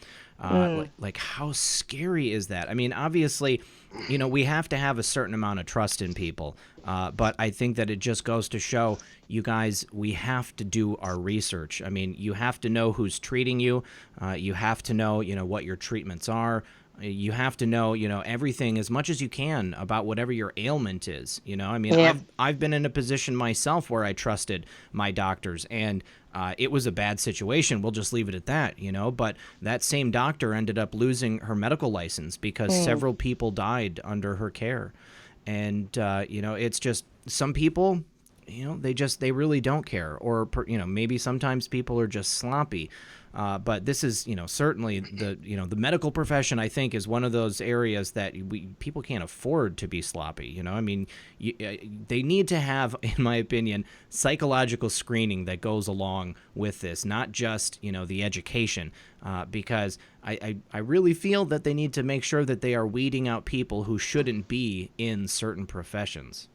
Like, how scary is that? I mean, obviously, we have to have a certain amount of trust in people. But I think that it just goes to show, you guys, we have to do our research. I mean, you have to know who's treating you. You have to know, what your treatments are. You have to know, everything as much as you can about whatever your ailment is. I mean, I've been in a position myself where I trusted my doctors, and it was a bad situation. We'll just leave it at that, But that same doctor ended up losing her medical license because several people died under her care. And, it's just some people, they really don't care. Or, maybe sometimes people are just sloppy. But this is, certainly the medical profession, I think, is one of those areas that people can't afford to be sloppy. I mean, they need to have, in my opinion, psychological screening that goes along with this, not just, the education, because I really feel that they need to make sure that they are weeding out people who shouldn't be in certain professions.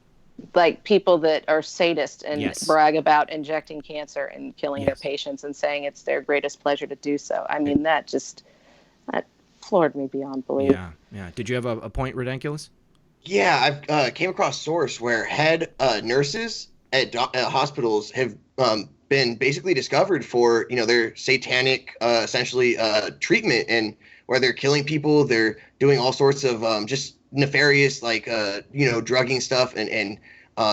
Like people that are sadists and brag about injecting cancer and killing their patients and saying it's their greatest pleasure to do so. I mean, that floored me beyond belief. Yeah. Did you have a point, Ridiculous? Yeah, I've came across a source where head nurses at hospitals have been basically discovered for, their satanic, essentially, treatment, and where they're killing people, they're doing all sorts of just nefarious, drugging stuff and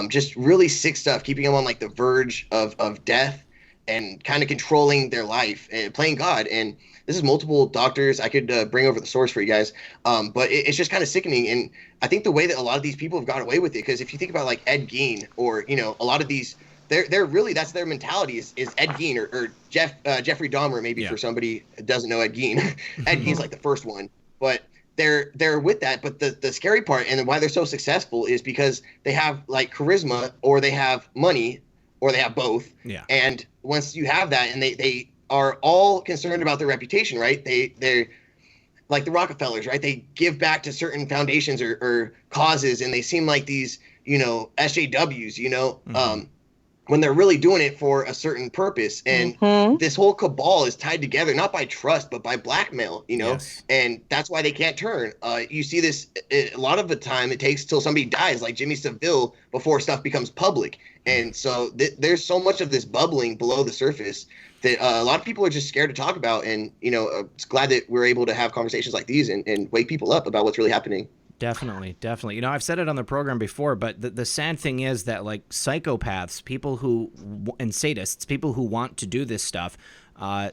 just really sick stuff, keeping them on like the verge of death and kind of controlling their life and playing God. And this is multiple doctors. I could bring over the source for you guys. But it's just kind of sickening. And I think the way that a lot of these people have got away with it, because if you think about like Ed Gein or, a lot of these, they're really, that's their mentality is Ed Gein or Jeffrey Dahmer, maybe for somebody who doesn't know Ed Gein. Ed Gein's like the first one, but they're with that. But the scary part and why they're so successful is because they have like charisma, or they have money, or they have both. Yeah. And once you have that, and they are all concerned about their reputation, right? like the Rockefellers, right? They give back to certain foundations or causes, and they seem like these, SJWs, when they're really doing it for a certain purpose. And this whole cabal is tied together, not by trust, but by blackmail, Yes. and that's why they can't turn. You see this a lot of the time. It takes till somebody dies, like Jimmy Savile, before stuff becomes public. And so there's so much of this bubbling below the surface that a lot of people are just scared to talk about. And, it's glad that we're able to have conversations like these and wake people up about what's really happening. Definitely. I've said it on the program before, but the sad thing is that, like, psychopaths, and sadists, people who want to do this stuff,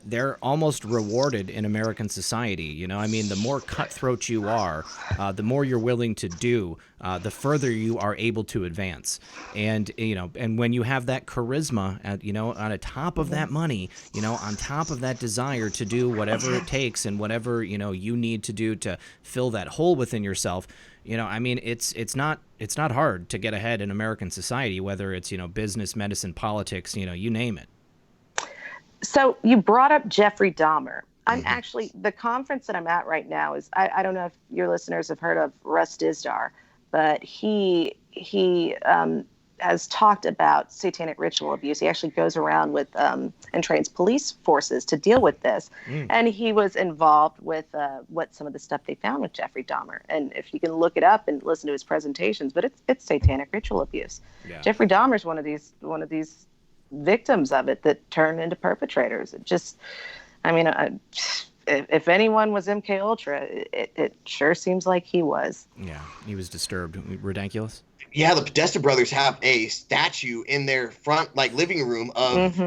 they're almost rewarded in American society. The more cutthroat you are, the more you're willing to do, the further you are able to advance. And, and when you have that charisma, on top of that money, on top of that desire to do whatever it takes and whatever, you need to do to fill that hole within yourself, it's not hard to get ahead in American society, whether it's, business, medicine, politics, you name it. So you brought up Jeffrey Dahmer. I'm actually, the conference that I'm at right now is, I don't know if your listeners have heard of Russ Dizdar, but he has talked about satanic ritual abuse. He actually goes around with and trains police forces to deal with this. And he was involved with what some of the stuff they found with Jeffrey Dahmer. And if you can look it up and listen to his presentations, but it's satanic ritual abuse. Yeah. Jeffrey Dahmer's one of these victims of it that turn into perpetrators. It just, if anyone was MK Ultra, it sure seems like he was. Yeah, he was disturbed. Ridiculous. Yeah, the Podesta brothers have a statue in their front, living room of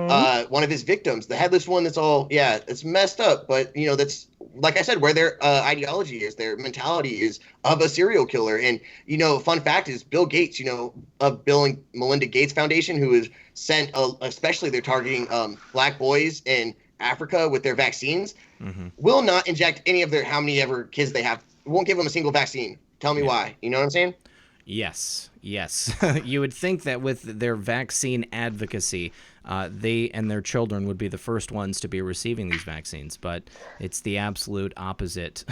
one of his victims, the headless one. That's all. Yeah, it's messed up, but that's, like I said, where their ideology is, their mentality is of a serial killer. And fun fact is Bill Gates, of Bill and Melinda Gates Foundation, who has sent, especially they're targeting black boys in Africa with their vaccines, will not inject any of their how many ever kids they have. Won't give them a single vaccine. Tell me why. You know what I'm saying? Yes. You would think that with their vaccine advocacy, they and their children would be the first ones to be receiving these vaccines, but it's the absolute opposite.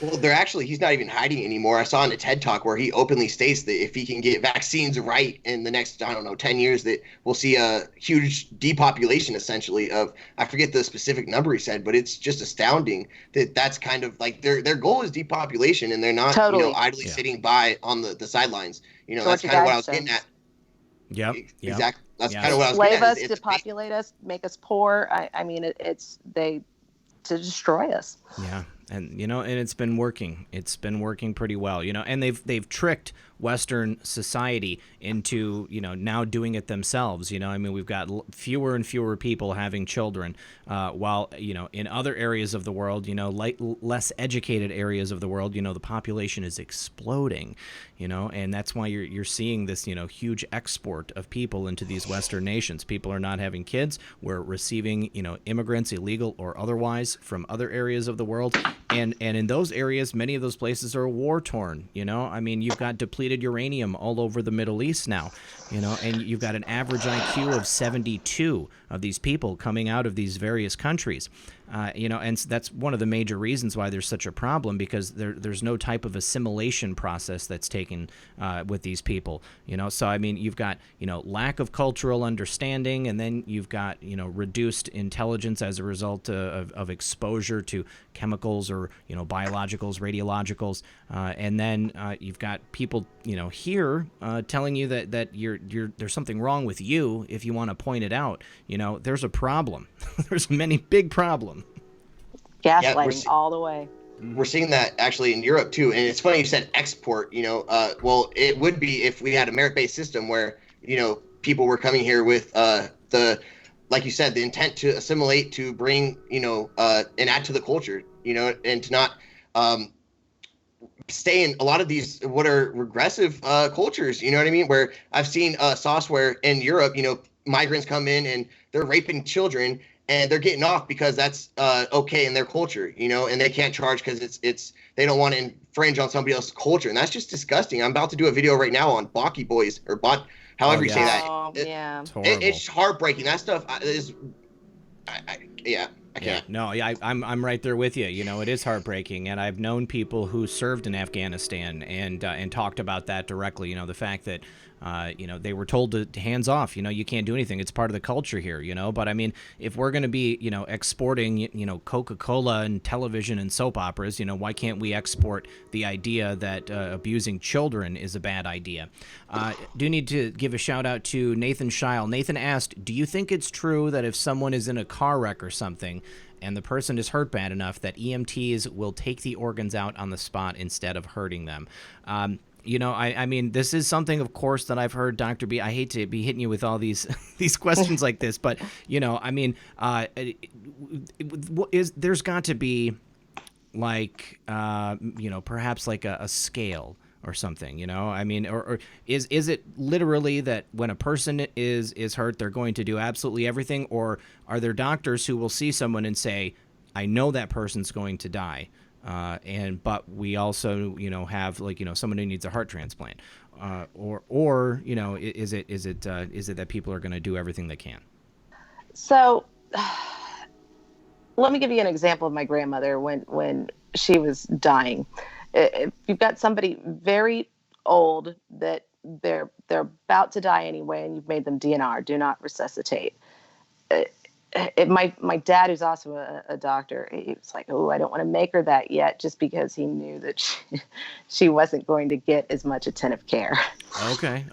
Well, he's not even hiding anymore. I saw in a TED Talk where he openly states that if he can get vaccines right in the next, 10 years, that we'll see a huge depopulation, essentially, of, I forget the specific number he said, but it's just astounding that that's kind of like their goal is depopulation, and they're not, idly sitting by on the sidelines. That's kind of what I was getting at. Yep. Exactly. That's kind of what I was getting at. Slave us, depopulate us, make us poor. It's to destroy us. Yeah. And and it's been working. It's been working pretty well, and they've tricked Western society into, now doing it themselves. We've got fewer and fewer people having children, while, in other areas of the world, less educated areas of the world, the population is exploding, and that's why you're seeing this, huge export of people into these Western nations. People are not having kids. We're receiving, immigrants, illegal or otherwise, from other areas of the world. And in those areas, many of those places are war-torn, you've got depleted uranium all over the Middle East now, and you've got an average IQ of 72 of these people coming out of these various countries. And that's one of the major reasons why there's such a problem, because there's no type of assimilation process that's taken with these people. So you've got lack of cultural understanding, and then you've got reduced intelligence as a result of exposure to chemicals or biologicals, radiologicals, and then you've got people here telling you that there's something wrong with you if you want to point it out. There's a problem. There's many big problems. Gaslighting all the way. We're seeing that actually in Europe too, and it's funny you said export. Well, it would be if we had a merit-based system where people were coming here with like you said, the intent to assimilate, to bring and add to the culture, and to not stay in a lot of these what are regressive cultures. You know what I mean? Where I've seen sauce where in Europe, migrants come in and they're raping children, and they're getting off because that's okay in their culture, and they can't charge because it's they don't want to infringe on somebody else's culture, and that's just disgusting. I'm about to do a video right now on Baki boys, or however you say that. Yeah, it's heartbreaking. That stuff is, yeah. I can't. No, I'm right there with you. You know, it is heartbreaking, and I've known people who served in Afghanistan and talked about that directly. You know, the fact that they were told to hands off. You know, you can't do anything. It's part of the culture here. You know, but I mean, if we're going to be exporting Coca-Cola and television and soap operas, why can't we export the idea that abusing children is a bad idea? Do need to give a shout out to Nathan Scheil. Nathan asked, do you think it's true that if someone is in a car wreck or something and the person is hurt bad enough that EMTs will take the organs out on the spot instead of hurting them? I mean, this is something, of course, that I've heard, Dr. B. I hate to be hitting you with all these these questions like this, but, I mean, there's got to be, like, perhaps like a scale or something, I mean, or is it literally that when a person is hurt, they're going to do absolutely everything, or are there doctors who will see someone and say, I know that person's going to die, but we also have, like, someone who needs a heart transplant, or is it that people are going to do everything they can? So let me give you an example of my grandmother when she was dying. If you've got somebody very old that they're about to die anyway, and you've made them DNR, do not resuscitate. My dad, who's also a doctor, he was like, "Oh, I don't want to make her that yet," just because he knew that she wasn't going to get as much attentive care. Okay.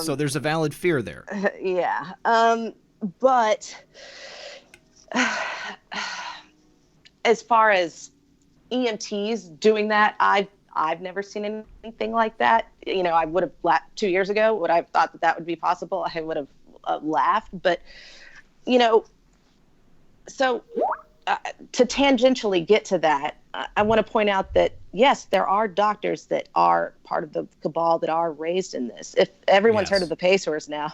So there's a valid fear there. Yeah. But as far as EMTs doing that, I've never seen anything like that. I would have 2 years ago, would I have thought that would be possible? I would have laughed. But, so to tangentially get to that, I want to point out that, yes, there are doctors that are part of the cabal that are raised in this. If everyone's heard of the Pacers now.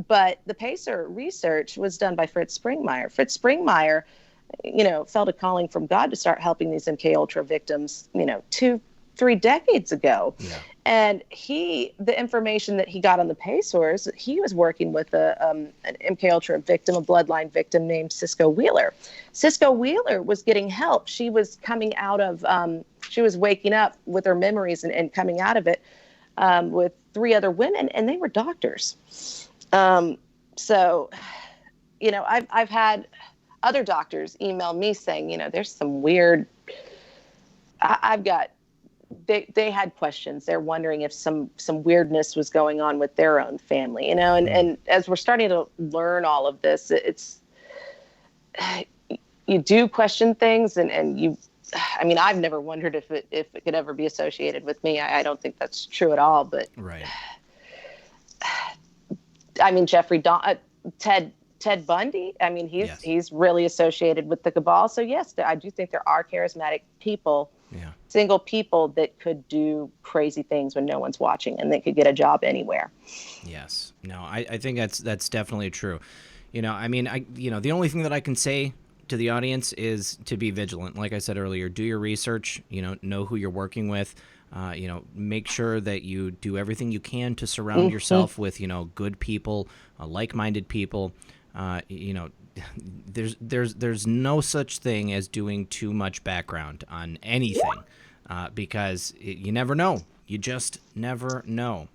But the Pacer research was done by Fritz Springmeier. Fritz Springmeier, felt a calling from God to start helping these MK Ultra victims, 2-3 decades ago. Yeah. And the information that he got on the Pacers, he was working with an MK Ultra victim, a bloodline victim named Cisco Wheeler. Cisco Wheeler was getting help. She was coming out of, she was waking up with her memories and coming out of it with 3 other women, and they were doctors. So, I've had other doctors email me saying, there's some weird, they had questions. They're wondering if some weirdness was going on with their own family, and as we're starting to learn all of this, you do question things, and you, I mean, I've never wondered if it could ever be associated with me. I don't think that's true at all, but right. I mean, Ted Bundy, I mean, he's really associated with the cabal. So yes, I do think there are charismatic people, single people that could do crazy things when no one's watching, and they could get a job anywhere. Yes. No, I think that's definitely true. I mean, the only thing that I can say to the audience is to be vigilant. Like I said earlier, do your research, know who you're working with. Make sure that you do everything you can to surround yourself with, good people, like-minded people. There's no such thing as doing too much background on anything, because you never know. You just never know.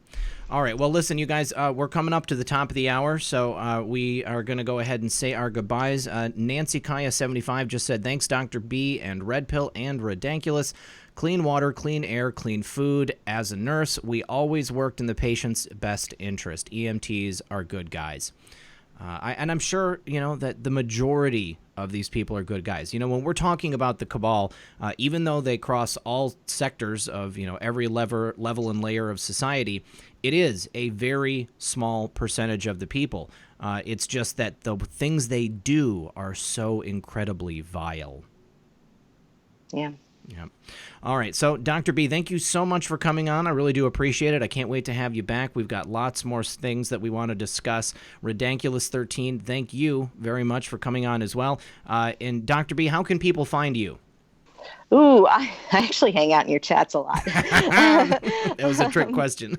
All right. Well, listen, you guys, we're coming up to the top of the hour, so we are going to go ahead and say our goodbyes. Nancy Kaya75 just said, thanks, Dr. B and Red Pill and Redonkulous. Clean water, clean air, clean food. As a nurse, we always worked in the patient's best interest. EMTs are good guys. And I'm sure, that the majority of these people are good guys. When we're talking about the cabal, even though they cross all sectors of, every level and layer of society, it is a very small percentage of the people. It's just that the things they do are so incredibly vile. Yeah. Yeah. All right. So, Dr. B, thank you so much for coming on. I really do appreciate it. I can't wait to have you back. We've got lots more things that we want to discuss. Redonkulous13, thank you very much for coming on as well. And Dr. B, how can people find you? Ooh, I actually hang out in your chats a lot. That was a trick question.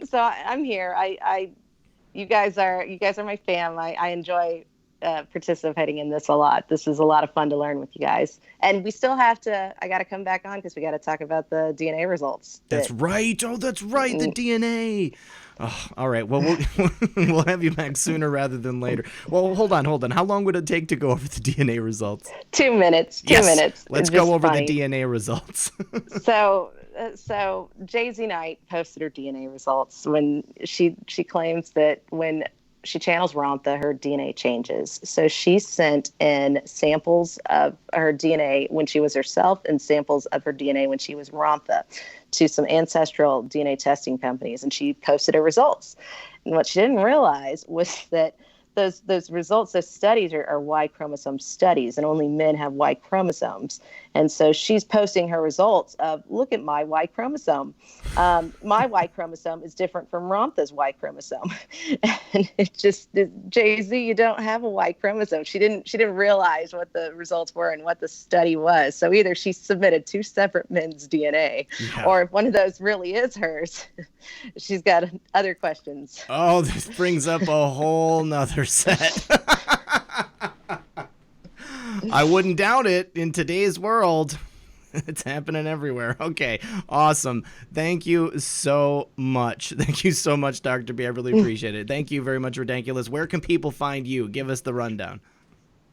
So I'm here. You guys are my fam. I enjoy participating in this a lot. This is a lot of fun to learn with you guys. And we still have to, I got to come back on because we got to talk about the DNA results. That's right. Oh, that's right. The DNA. Oh, all right. Well, we'll have you back sooner rather than later. Well, hold on. How long would it take to go over the DNA results? 2 minutes. 2 minutes. Let's go over the DNA results. So Jay-Z Knight posted her DNA results when she claims that when she channels Rantha, her DNA changes. So she sent in samples of her DNA when she was herself and samples of her DNA when she was Rantha to some ancestral DNA testing companies, and she posted her results. And what she didn't realize was that those results, those studies are Y chromosome studies, and only men have Y chromosomes. And so she's posting her results of, look at my Y chromosome. My Y chromosome is different from Rantha's Y chromosome. And it just, Jay-Z, you don't have a Y chromosome. She didn't realize what the results were and what the study was. So either she submitted 2 separate men's DNA, or if one of those really is hers, she's got other questions. Oh, this brings up a whole nother set. I wouldn't doubt it in today's world. It's happening everywhere. Okay, awesome. Thank you so much. Thank you so much, Dr. B. I really appreciate it. Thank you very much, Ridiculous. Where can people find you? Give us the rundown.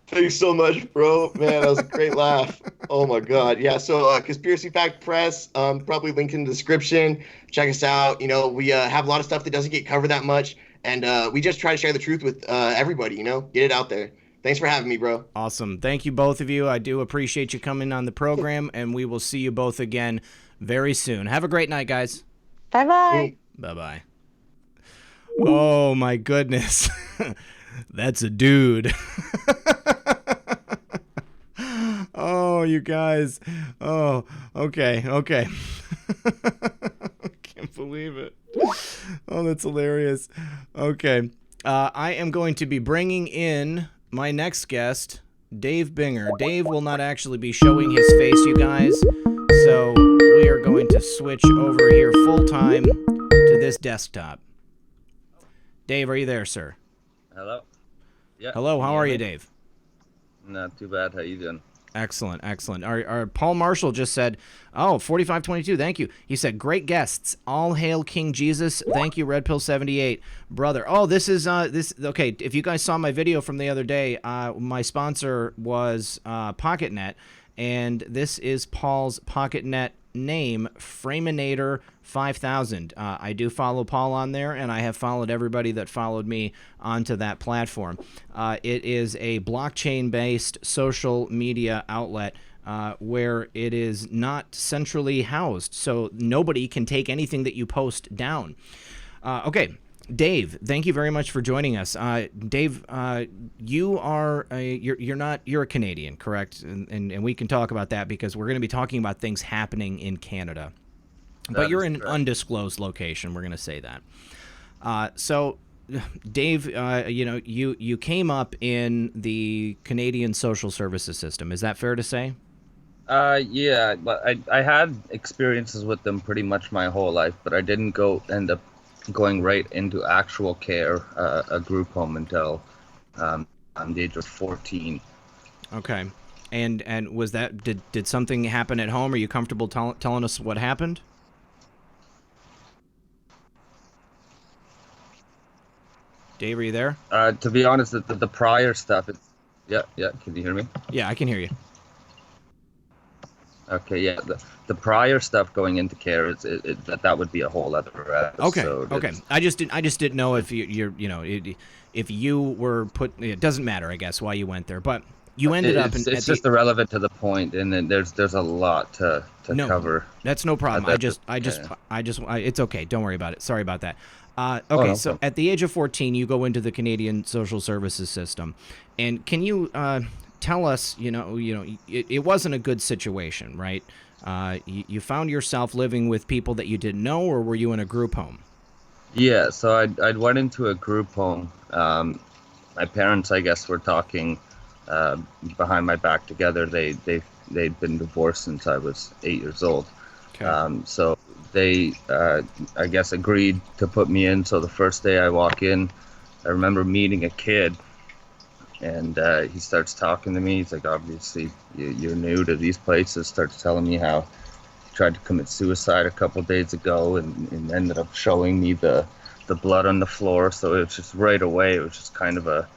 Thanks so much, bro. Man, that was a great laugh. Oh, my God. Yeah, so Conspiracy Fact Press, probably link in the description. Check us out. You know, we have a lot of stuff that doesn't get covered that much, and we just try to share the truth with everybody, you know, get it out there. Thanks for having me, bro. Awesome. Thank you, both of you. I do appreciate you coming on the program, and we will see you both again very soon. Have a great night, guys. Bye-bye. Bye-bye. Oh, my goodness. That's a dude. Oh, you guys. Oh, okay. I can't believe it. Oh, that's hilarious. Okay. I am going to be bringing in my next guest, Dave Binger. Dave will not actually be showing his face, you guys. So we are going to switch over here full time to this desktop. Dave, are you there, sir? Hello. Yeah. Hello, how are you, Dave? Not too bad. How you doing? Excellent. Our Paul Marshall just said, oh, 4522, thank you. He said, great guests. All hail King Jesus. Thank you, Red Pill 78. Brother. Oh, this is, okay, if you guys saw my video from the other day, my sponsor was PocketNet, and this is Paul's PocketNet name, Framinator 5000. I do follow Paul on there, and I have followed everybody that followed me onto that platform. It is a blockchain-based social media outlet where it is not centrally housed, so nobody can take anything that you post down. Okay. Dave, thank you very much for joining us. Dave, you are you're a Canadian, correct? And we can talk about that because we're going to be talking about things happening in Canada. But you're in an undisclosed location. We're going to say that. So, Dave, you came up in the Canadian social services system. Is that fair to say? Yeah, but I had experiences with them pretty much my whole life, but I didn't end up going right into actual care, a group home until I'm the age of 14. Okay, and was that did something happen at home? Are you comfortable telling us what happened? Dave, are you there? To be honest, the prior stuff. Yeah. Can you hear me? Yeah, I can hear you. Okay, yeah. The prior stuff going into care that would be a whole other episode. Okay. I just didn't know if if you were put. It doesn't matter, I guess, why you went there, but you ended up. It's just irrelevant to the point, and then there's a lot to cover. That's no problem. It's okay. Don't worry about it. Sorry about that. Okay, so at the age of 14, you go into the Canadian social services system, and can you tell us, it wasn't a good situation, right? You found yourself living with people that you didn't know, or were you in a group home? Yeah, so I'd went into a group home. My parents, I guess, were talking behind my back together. They'd been divorced since I was 8 years old. Okay. So they, I guess, agreed to put me in. So the first day I walk in, I remember meeting a kid, And he starts talking to me. He's like, obviously, you're new to these places. Starts telling me how he tried to commit suicide a couple days ago, and ended up showing me the blood on the floor. So it was just right away, it was just kind of a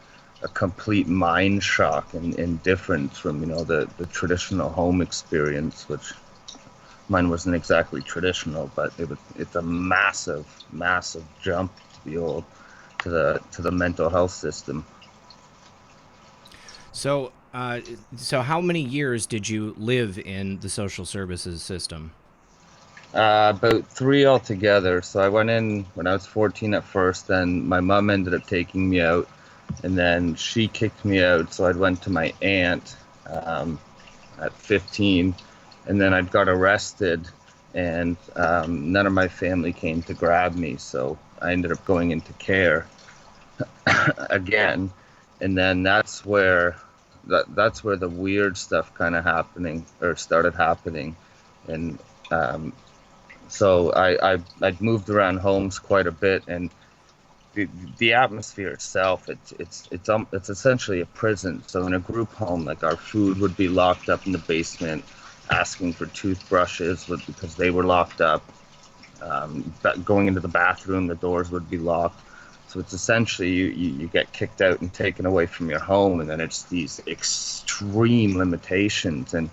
complete mind shock and different from, the traditional home experience, which mine wasn't exactly traditional, but it's a massive jump to be able to the mental health system. So, so how many years did you live in the social services system? About 3 altogether. So I went in when I was 14 at first, then my mom ended up taking me out, and then she kicked me out, so I went to my aunt at 15, and then I got arrested, and none of my family came to grab me, so I ended up going into care again, and then that's where the weird stuff kind of started happening, and so I'd moved around homes quite a bit, and the atmosphere itself, it's essentially a prison. So in a group home, like, our food would be locked up in the basement, asking for toothbrushes because they were locked up. Going into the bathroom, the doors would be locked. So it's essentially you get kicked out and taken away from your home, and then it's these extreme limitations. And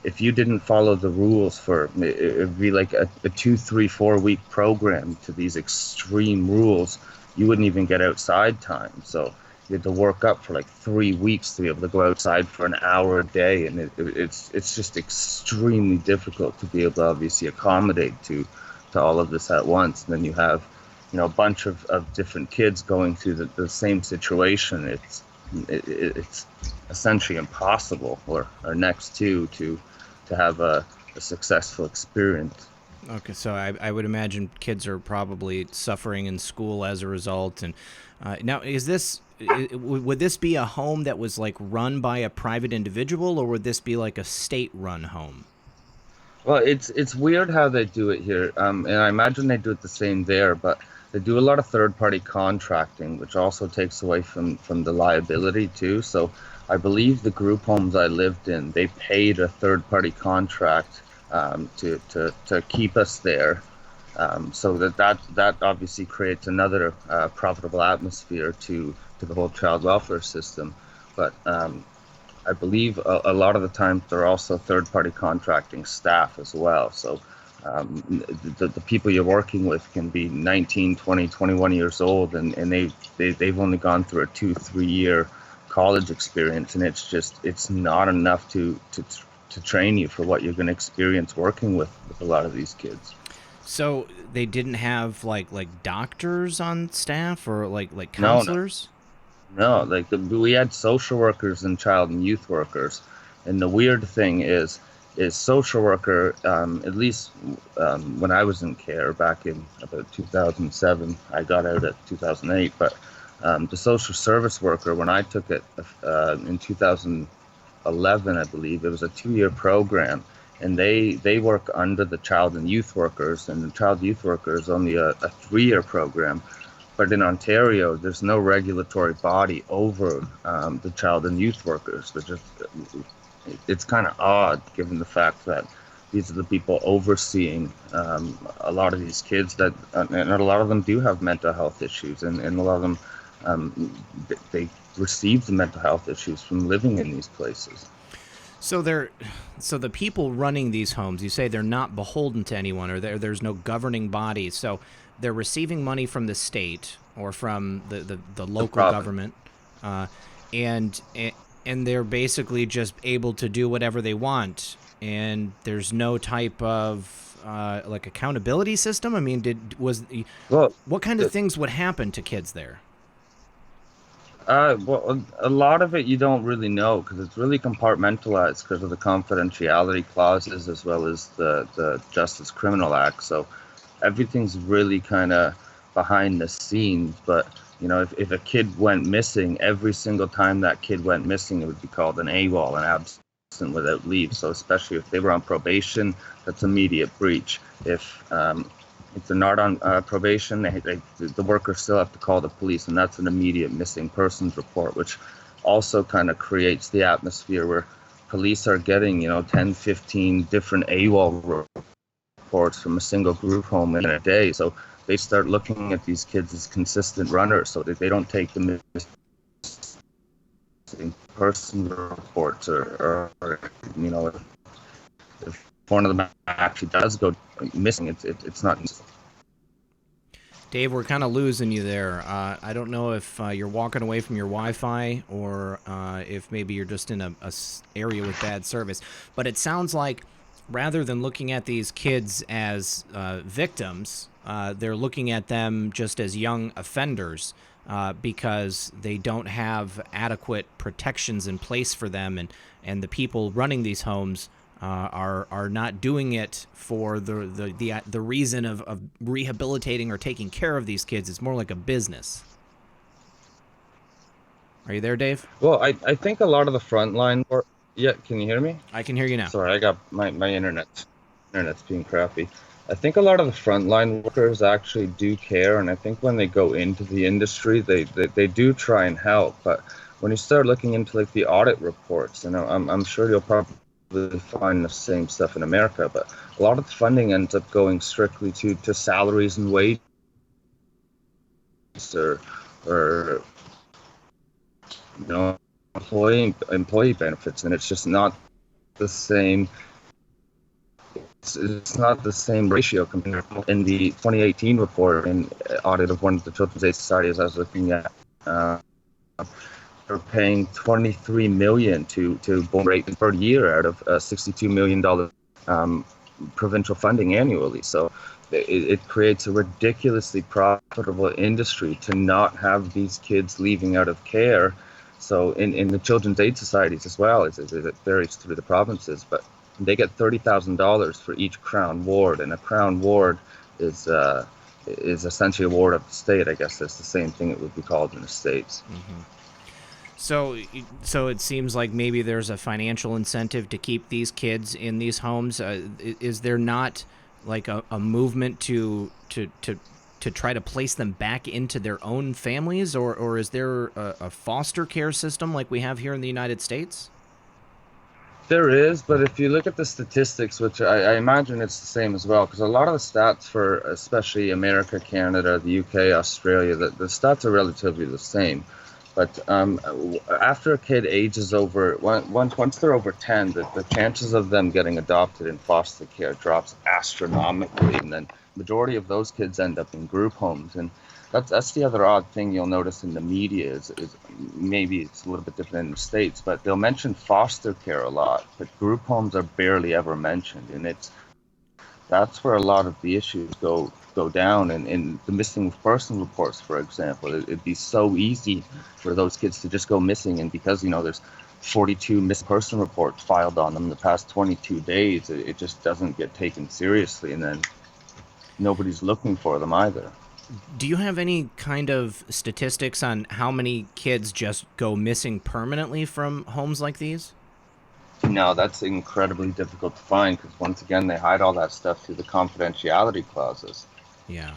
if you didn't follow the rules it would be like a 2, 3, 4 week program to these extreme rules, you wouldn't even get outside time. So you had to work up for like 3 weeks to be able to go outside for an hour a day, and it's just extremely difficult to be able to obviously accommodate to all of this at once. And then you have, a bunch of different kids going through the same situation. It's essentially impossible, or next to have a successful experience. Okay, so I would imagine kids are probably suffering in school as a result. And now, would this be a home that was like run by a private individual, or would this be like a state-run home? Well, it's weird how they do it here, and I imagine they do it the same there, but they do a lot of third-party contracting, which also takes away from the liability too. So I believe the group homes I lived in, they paid a third-party contract to keep us there, so that obviously creates another profitable atmosphere to the whole child welfare system. But I believe a lot of the time they're also third-party contracting staff as well. So the people you're working with can be 19, 20, 21 years old, and they've only gone through a 2-3 year college experience, and it's not enough to train you for what you're going to experience working with a lot of these kids. So they didn't have like doctors on staff, or like counselors? No, like we had social workers and child and youth workers, and the weird thing is social worker, at least when I was in care back in about 2007, I got out at 2008, but the social service worker, when I took it in 2011, I believe, it was a 2-year program, and they work under the child and youth workers, and the child youth worker is only a 3-year program. But in Ontario, there's no regulatory body over the child and youth workers. It's kind of odd, given the fact that these are the people overseeing a lot of these kids, and a lot of them do have mental health issues, and a lot of them, they receive the mental health issues from living in these places. So the people running these homes, you say they're not beholden to anyone, or there's no governing body. So they're receiving money from the state or from the local government, and they're basically just able to do whatever they want, and there's no type of like accountability system. I mean, what kind of things would happen to kids there? Well, a lot of it you don't really know, because it's really compartmentalized because of the confidentiality clauses, as well as the Justice Criminal Act. So everything's really kind of behind the scenes. But if a kid went missing, every single time that kid went missing, it would be called an AWOL, an absent without leave. So especially if they were on probation, that's immediate breach. If they're not on probation, the workers still have to call the police, and that's an immediate missing persons report, which also kind of creates the atmosphere where police are getting, 10, 15 different AWOL reports from a single group home in a day. So they start looking at these kids as consistent runners, so that they don't take the missing person reports, or if one of them actually does go missing, it's not. Dave, we're kind of losing you there. I don't know if you're walking away from your Wi-Fi, or if maybe you're just in a area with bad service. But it sounds like rather than looking at these kids as victims, they're looking at them just as young offenders, because they don't have adequate protections in place for them, and the people running these homes are not doing it for the reason of rehabilitating or taking care of these kids. It's more like a business. Are you there, Dave? Well, I think a lot of the frontline work. Yeah, can you hear me? I can hear you now. Sorry, I got my internet's being crappy. I think a lot of the frontline workers actually do care, and I think when they go into the industry, they do try and help. But when you start looking into like the audit reports, I'm sure you'll probably find the same stuff in America, but a lot of the funding ends up going strictly to salaries and wages, or employee benefits, and it's just not the same. It's not the same ratio compared in the 2018 report and audit of one of the children's aid societies I was looking at. They're paying $23 million to born rate per year out of $62 million provincial funding annually. So it creates a ridiculously profitable industry to not have these kids leaving out of care. So in the children's aid societies as well, it varies through the provinces, but they get $30,000 for each Crown ward, and a Crown ward is essentially a ward of the state. I guess that's the same thing it would be called in the States. Mm-hmm. So it seems like maybe there's a financial incentive to keep these kids in these homes. Is there not like a movement to try to place them back into their own families, or is there a foster care system like we have here in the United States? There is, but if you look at the statistics, which I imagine it's the same as well, because a lot of the stats for especially America, Canada, the UK, Australia, the stats are relatively the same. But after a kid ages over, once they're over 10, the chances of them getting adopted in foster care drops astronomically, and then majority of those kids end up in group homes. And that's the other odd thing you'll notice in the media is maybe it's a little bit different in the States, but they'll mention foster care a lot, but group homes are barely ever mentioned, and that's where a lot of the issues go down. And in the missing person reports, for example, it'd be so easy for those kids to just go missing, and because there's 42 missing person reports filed on them in the past 22 days, it just doesn't get taken seriously, and then nobody's looking for them either. Do you have any kind of statistics on how many kids just go missing permanently from homes like these? No, that's incredibly difficult to find, because once again, they hide all that stuff through the confidentiality clauses. Yeah.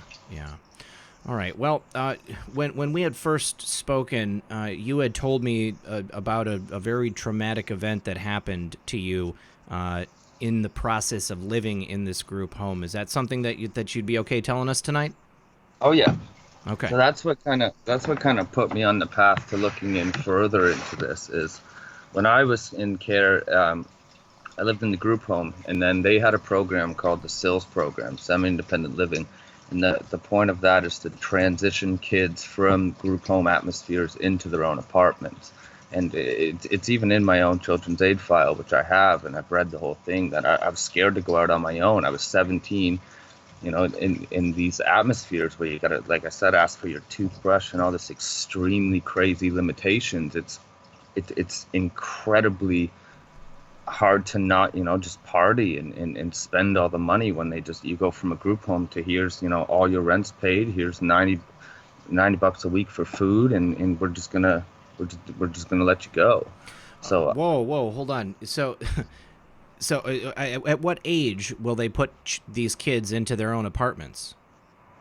All right. Well, when we had first spoken, you had told me about a very traumatic event that happened to you in the process of living in this group home. Is that something that you'd be okay telling us tonight? Oh yeah. Okay. So that's what kind of put me on the path to looking in further into this. Is when I was in care, I lived in the group home, and then they had a program called the SILS program, semi-independent living. And the point of that is to transition kids from group home atmospheres into their own apartments. And it's even in my own children's aid file, which I have, and I've read the whole thing, that I was scared to go out on my own. I was 17, in these atmospheres where you gotta, like I said, ask for your toothbrush and all this extremely crazy limitations. It's incredibly hard to not just party and spend all the money when you go from a group home to here's all your rent's paid, here's $90 a week for food, and we're just gonna let you go. So whoa, hold on. So at what age will they put these kids into their own apartments?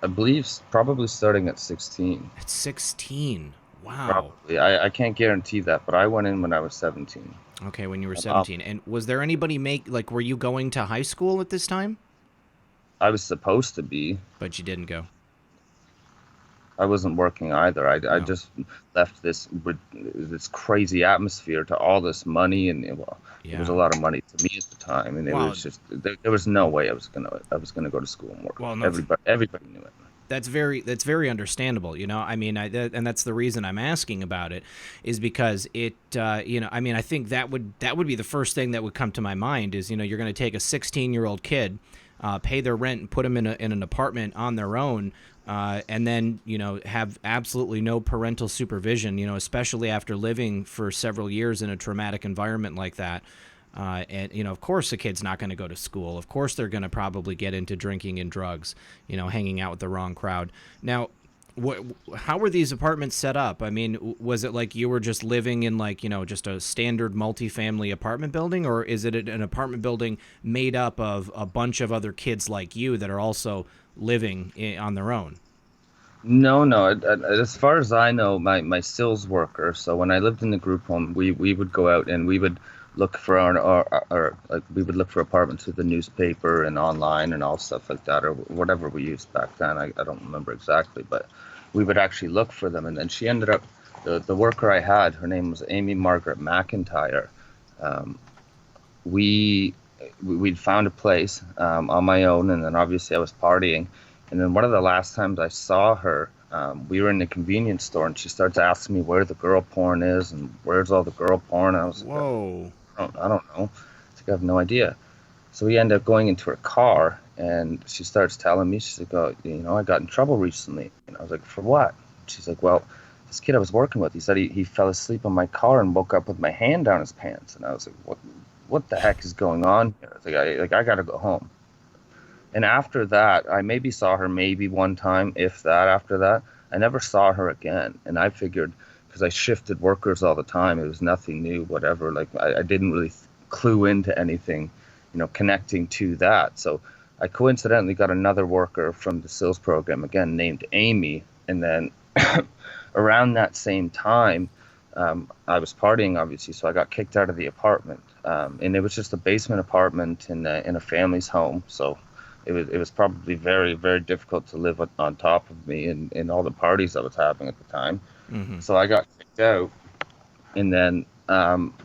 I believe probably starting at 16. At 16. Wow. Probably. I can't guarantee that, but I went in when I was 17. Okay, when you were Um, 17. And was there anybody were you going to high school at this time? I was supposed to be. But you didn't go. I wasn't working either. I No. just left this crazy atmosphere to all this money, and well, it was a Yeah. lot of money to me at the time, and it Well, was just there was no way I was gonna go to school and work. well, no, Everybody knew it. that's very understandable. I mean, and that's the reason I'm asking about it, is because I mean, I think that would be the first thing that would come to my mind is you're going to take a 16-year-old kid, pay their rent and put them in an apartment on their own. And then have absolutely no parental supervision. Especially after living for several years in a traumatic environment like that. And of course, the kid's not going to go to school. Of course, they're going to probably get into drinking and drugs. Hanging out with the wrong crowd. Now, how were these apartments set up? I mean, was it like you were just living in just a standard multifamily apartment building, or is it an apartment building made up of a bunch of other kids like you that are also living on their own? No, no. As far as I know, my sales worker. So when I lived in the group home, we would go out and we would look for like we would look for apartments with the newspaper and online and all stuff like that, or whatever we used back then. I don't remember exactly, but we would actually look for them. And then she ended up the worker I had. Her name was Amy Margaret McIntyre. Um, we we'd found a place on my own, and then obviously I was partying. And then one of the last times I saw her, we were in the convenience store, and she starts asking me where the girl porn is and where's all the girl porn. And I was like, Whoa. I don't know. I have no idea. So we end up going into her car, and she starts telling me, she's like, oh, I got in trouble recently. And I was like, for what? She's like, well, this kid I was working with, he said he fell asleep in my car and woke up with my hand down his pants. And I was like, what the heck is going on here? I was like, I got to go home. And after that, I maybe saw her maybe one time, if that. After that, I never saw her again. And I figured, because I shifted workers all the time, it was nothing new, whatever. Like I didn't really clue into anything, connecting to that. So I coincidentally got another worker from the sales program, again, named Amy. And then around that same time, I was partying, obviously, so I got kicked out of the apartment. And it was just a basement apartment in a family's home. So it was probably very, very difficult to live on top of me and all the parties I was having at the time. Mm-hmm. So I got kicked out. And then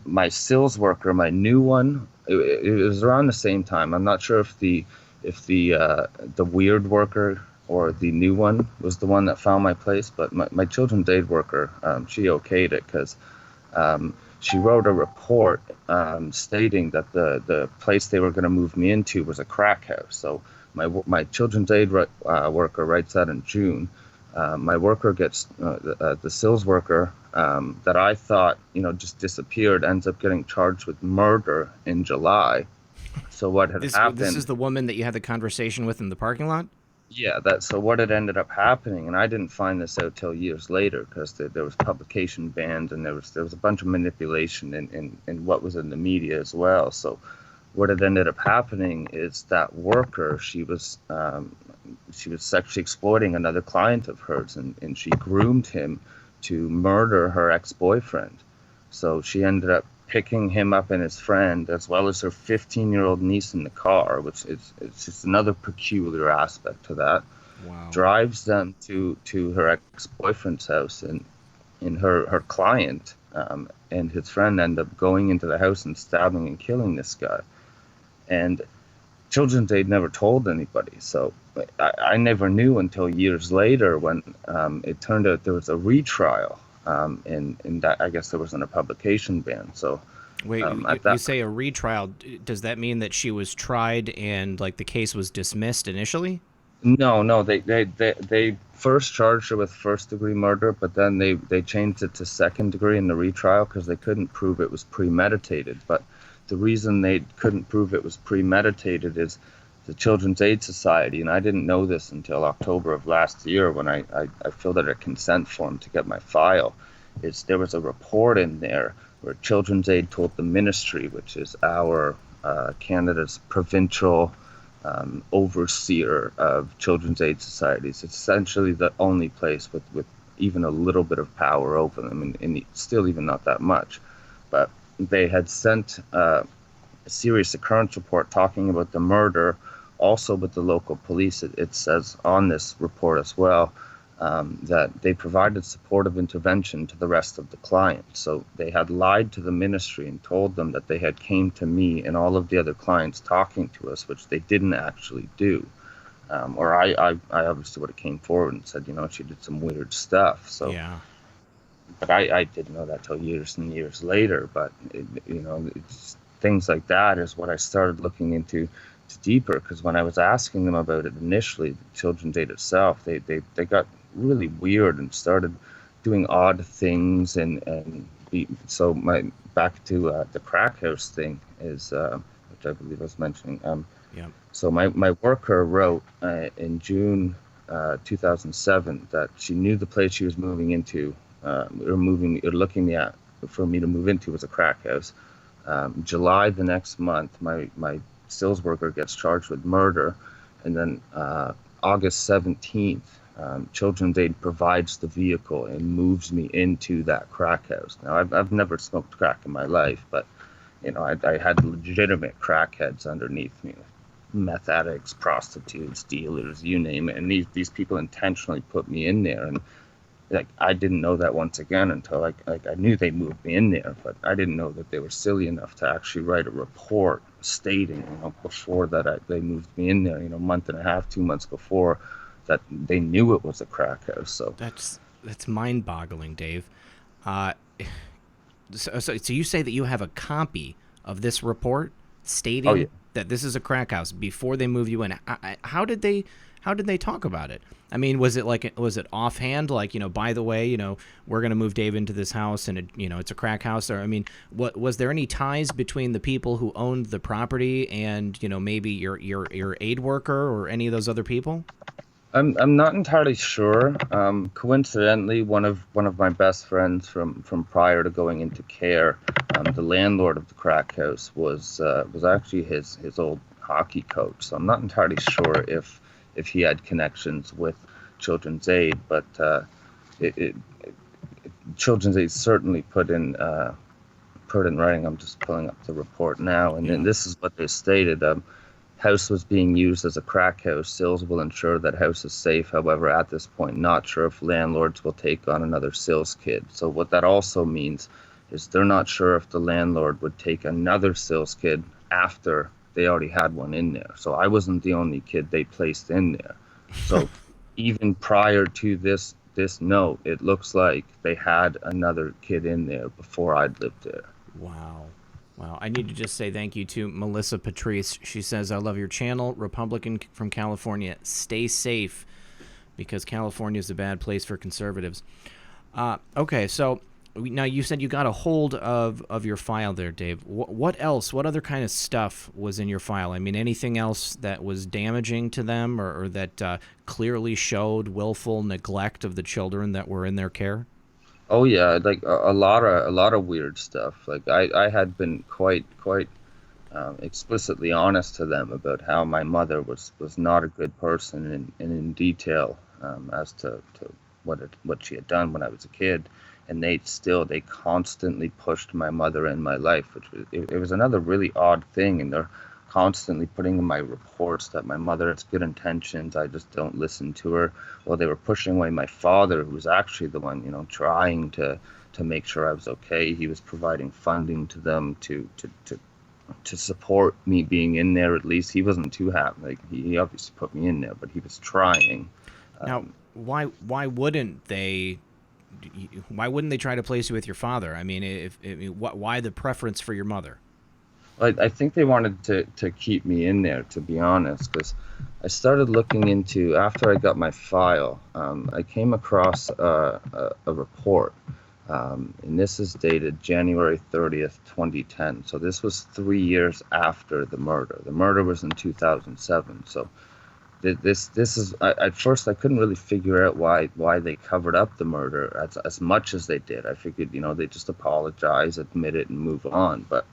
my sales worker, my new one, it was around the same time. I'm not sure if the weird worker or the new one was the one that found my place, but my children's aid worker, she okayed it because she wrote a report stating that the place they were going to move me into was a crack house. So my children's aid worker writes that in June. My worker gets the sales worker that I thought just disappeared ends up getting charged with murder in July. So what had happened? This is the woman that you had the conversation with in the parking lot? Yeah, so what had ended up happening, and I didn't find this out till years later because there was publication bans and there was a bunch of manipulation in what was in the media as well. So what had ended up happening is that worker, she was sexually exploiting another client of hers, and she groomed him to murder her ex-boyfriend. So she ended up picking him up and his friend, as well as her 15-year-old niece in the car, which it's just another peculiar aspect to that. Wow. Drives them to her ex-boyfriend's house, and her client and his friend end up going into the house and stabbing and killing this guy. And Children's Aid never told anybody, so I never knew until years later when it turned out there was a retrial. And that, I guess there wasn't a publication ban. So, wait, you say a retrial? Does that mean that she was tried and the case was dismissed initially? No, they first charged her with first-degree murder, but then they changed it to second-degree in the retrial because they couldn't prove it was premeditated. But the reason they couldn't prove it was premeditated is the Children's Aid Society, and I didn't know this until October of last year when I filled out a consent form to get my file, is there was a report in there where Children's Aid told the ministry, which is our Canada's provincial overseer of Children's Aid Societies. It's essentially the only place with even a little bit of power over them, and still even not that much. But they had sent a serious occurrence report talking about the murder, also with the local police. It says on this report as well that they provided supportive intervention to the rest of the clients. So they had lied to the ministry and told them that they had came to me and all of the other clients talking to us, which they didn't actually do. Or I obviously would have came forward and said, she did some weird stuff. So, Yeah. But I didn't know that till years and years later. But it's things like that is what I started looking into deeper, because when I was asking them about it initially, the Children's Aid itself, they got really weird and started doing odd things so my back to the crack house thing is which I believe I was mentioning. Yeah. So my worker wrote in June 2007 that she knew the place she was moving into looking at for me to move into was a crack house. July the next month, my stills worker gets charged with murder, and then August 17th, Children's Aid provides the vehicle and moves me into that crack house. Now, I've never smoked crack in my life, but I had legitimate crackheads underneath me, meth addicts, prostitutes, dealers, you name it, and these people intentionally put me in there. And I didn't know that once again until I knew they moved me in there, but I didn't know that they were silly enough to actually write a report stating, before that they moved me in there, a month and a half, 2 months before, that they knew it was a crack house. So that's mind-boggling, Dave. So you say that you have a copy of this report stating that this is a crack house before they move you in. How did they talk about it? I mean, was it offhand, like, by the way, we're going to move Dave into this house and it's a crack house? Or, I mean, was there any ties between the people who owned the property and, maybe your aid worker or any of those other people? I'm not entirely sure. Coincidentally, one of my best friends from prior to going into care, the landlord of the crack house was actually his old hockey coach. So I'm not entirely sure if he had connections with Children's Aid, but Children's Aid certainly put in writing. I'm just pulling up the report now, and then this is what they stated. House was being used as a crack house. Sills will ensure that house is safe. However, at this point, not sure if landlords will take on another Sills kid. So what that also means is they're not sure if the landlord would take another Sills kid after they already had one in there. So I wasn't the only kid they placed in there. So even prior to this note, it looks like they had another kid in there before I'd lived there. Wow. I need to just say thank you to Melissa Patrice. She says, I love your channel. Republican from California. Stay safe, because California is a bad place for conservatives. Okay, so now you said you got a hold of your file there, Dave. What else? What other kind of stuff was in your file? I mean, anything else that was damaging to them or that clearly showed willful neglect of the children that were in their care? Oh yeah, like a lot of weird stuff. Like I had been quite explicitly honest to them about how my mother was not a good person, and in detail as to what she had done when I was a kid. And they constantly pushed my mother in my life, which it was another really odd thing. And they're constantly putting in my reports that my mother has good intentions, I just don't listen to her. Well, they were pushing away my father, who was actually the one, trying to make sure I was okay. He was providing funding to them to support me being in there. At least he wasn't too happy. Like he obviously put me in there, but he was trying. Now, why wouldn't they? Why wouldn't they try to place you with your father? I mean, why the preference for your mother? I think they wanted to keep me in there, to be honest, because I started looking into, after I got my file, I came across a report, and this is dated January 30th, 2010. So this was 3 years after the murder. The murder was in 2007. So this is, at first I couldn't really figure out why they covered up the murder as much as they did. I figured, they just apologize, admit it, and move on. But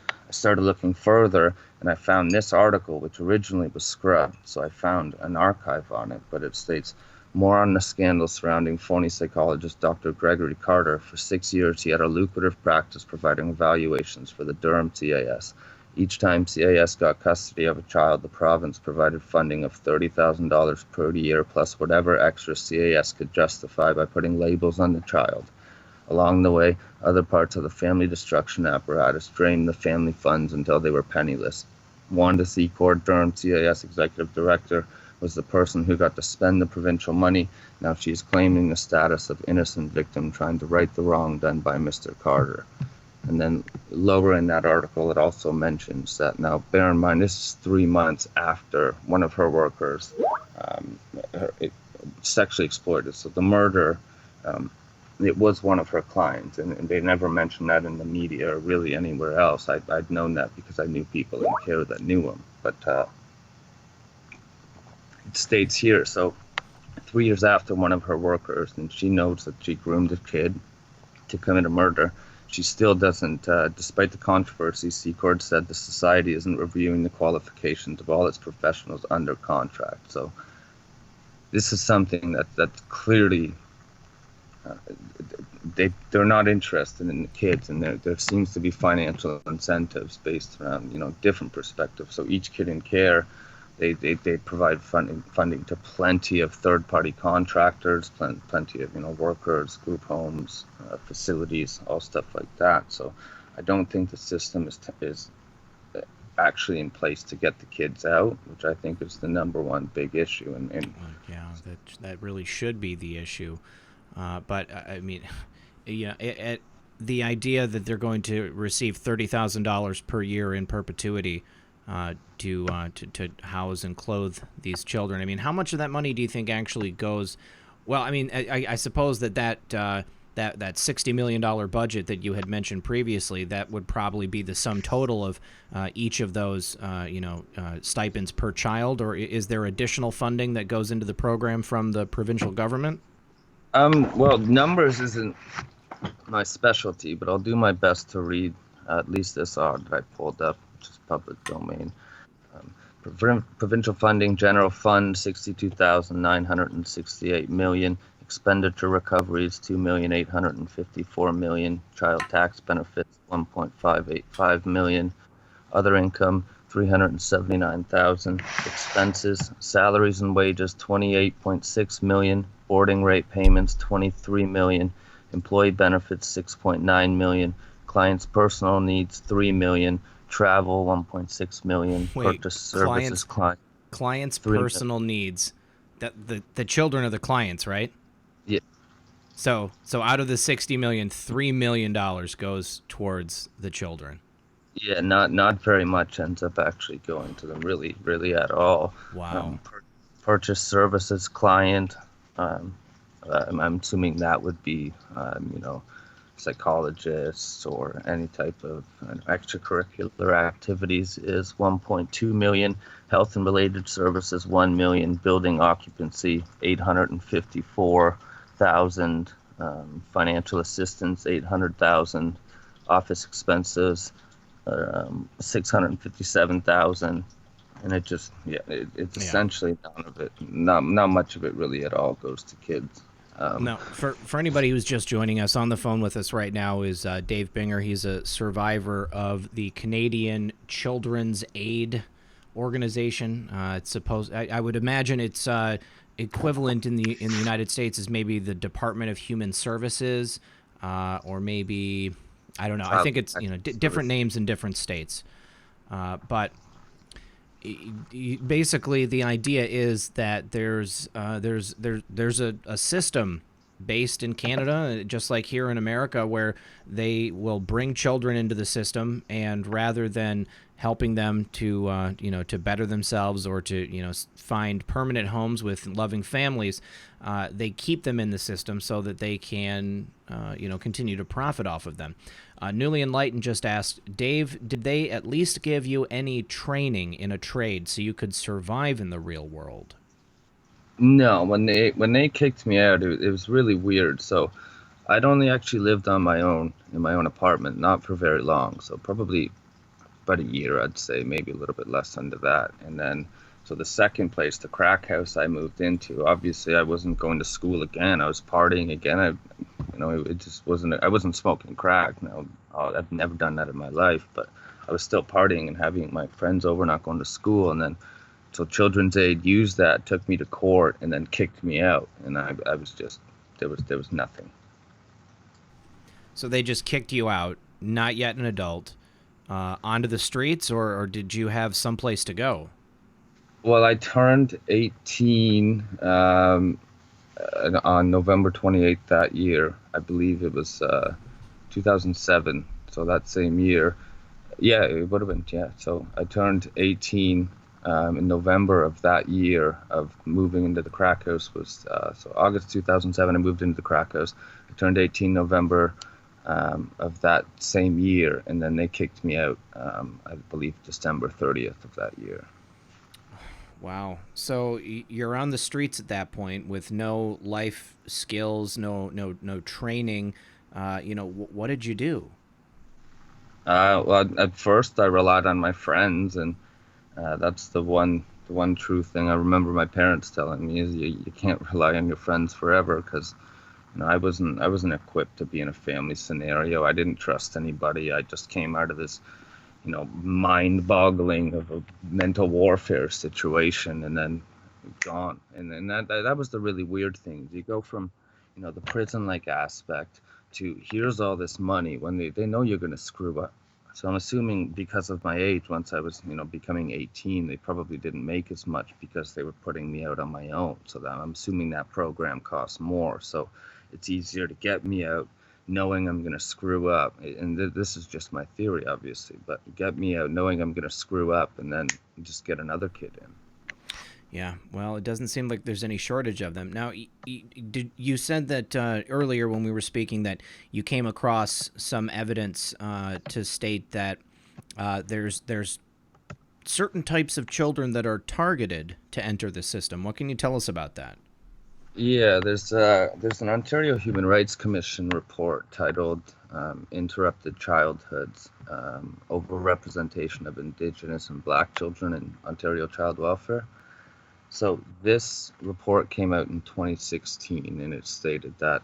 I started looking further, and I found this article, which originally was scrubbed. So I found an archive on it, but it states, More on the scandal surrounding phony psychologist Dr. Gregory Carter. For 6 years, he had a lucrative practice providing evaluations for the Durham CAS. Each time CAS got custody of a child, the province provided funding of $30,000 per year, plus whatever extra CAS could justify by putting labels on the child. Along the way, other parts of the family destruction apparatus drained the family funds until they were penniless. Wanda Secord, Durham CAS executive director, was the person who got to spend the provincial money. Now she's claiming the status of innocent victim, trying to right the wrong done by Mr. Carter. And then lower in that article, it also mentions that, now bear in mind, this is 3 months after one of her workers sexually exploited. So the murder, it was one of her clients, and they never mentioned that in the media or really anywhere else. I'd known that because I knew people in care that knew him. But it states here, so 3 years after one of her workers, and she knows that she groomed a kid to commit a murder, she still doesn't, despite the controversy, Secord said the society isn't reviewing the qualifications of all its professionals under contract. So this is something that's clearly, they're not interested in the kids, and there seems to be financial incentives based around, different perspectives. So each kid in care, they provide funding to plenty of third-party contractors, plenty of workers, group homes, facilities, all stuff like that. So I don't think the system is actually in place to get the kids out, which I think is the number one big issue. And yeah, that really should be the issue. But I mean, the idea that they're going to receive $30,000 per year in perpetuity to house and clothe these children. I mean, how much of that money do you think actually goes? Well, I mean, I suppose that $60 million budget that you had mentioned previously, that would probably be the sum total of each of those stipends per child, or is there additional funding that goes into the program from the provincial government? Well, numbers isn't my specialty, but I'll do my best to read at least this that I pulled up, which is public domain. Provincial funding, general fund, $62,968 million. Expenditure recoveries, $2,854 million. Child tax benefits, $1.585 million. Other income, $379,000. Expenses, salaries and wages, $28.6 million. Boarding rate payments, $23 million. Employee benefits, $6.9 million. Clients' personal needs, $3 million. Travel, $1.6 million. Purchase services, clients' personal needs. That the children are the clients, right? Yeah. So out of the $60 million, $3 million goes towards the children. Yeah, not very much ends up actually going to them, really at all. Wow. Purchase services, client. I'm assuming that would be, psychologists or any type of extracurricular activities is $1.2 million. Health and related services, $1 million. Building occupancy, $854,000. Financial assistance, $800,000. Office expenses, $657,000. And it's essentially none of it, not much of it really at all goes to kids. Now, for anybody who's just joining us, on the phone with us right now is Dave Binger. He's a survivor of the Canadian Children's Aid Organization. It's supposed, I would imagine it's equivalent in the United States as maybe the Department of Human Services, or maybe, I don't know. I think it's different names in different states, but. Basically, the idea is that there's a system based in Canada, just like here in America, where they will bring children into the system, and rather than helping them to to better themselves or to find permanent homes with loving families, they keep them in the system so that they can continue to profit off of them. Newly Enlightened just asked, Dave, did they at least give you any training in a trade so you could survive in the real world? No, when they kicked me out, it was really weird. So I'd only actually lived on my own in my own apartment, not for very long. So probably about a year, I'd say, maybe a little bit less under that. And then So the second place, the crack house I moved into, obviously I wasn't going to school again. I was partying again. It just wasn't. I wasn't smoking crack. No, I've never done that in my life. But I was still partying and having my friends over, not going to school. And then, so Children's Aid used that, took me to court, and then kicked me out. And I was just there was nothing. So they just kicked you out, not yet an adult, onto the streets, or did you have someplace to go? Well, I turned 18 on November 28th that year. I believe it was 2007. So that same year. Yeah, it would have been, yeah. So I turned 18 in November of that year of moving into the crack house. Was so August 2007, I moved into the crack house. I turned 18 November of that same year, and then they kicked me out, I believe, December 30th of that year. Wow. So you're on the streets at that point with no life skills, no training. What did you do? Well, at first I relied on my friends, and that's the one true thing I remember my parents telling me is you can't rely on your friends forever, because I wasn't equipped to be in a family scenario. I didn't trust anybody. I just came out of this mind-boggling of a mental warfare situation, and then gone. And then that was the really weird thing. You go from, the prison-like aspect to here's all this money when they know you're going to screw up. So I'm assuming because of my age, once I was, becoming 18, they probably didn't make as much because they were putting me out on my own. So that I'm assuming that program costs more. So it's easier to get me out knowing I'm going to screw up. And this is just my theory, obviously, but get me out knowing I'm going to screw up and then just get another kid in. Yeah, well, it doesn't seem like there's any shortage of them. Now, you said that earlier when we were speaking that you came across some evidence to state that there's certain types of children that are targeted to enter the system. What can you tell us about that? Yeah, there's an Ontario Human Rights Commission report titled Interrupted Childhoods, Overrepresentation of Indigenous and Black Children in Ontario Child Welfare. So this report came out in 2016, and it stated that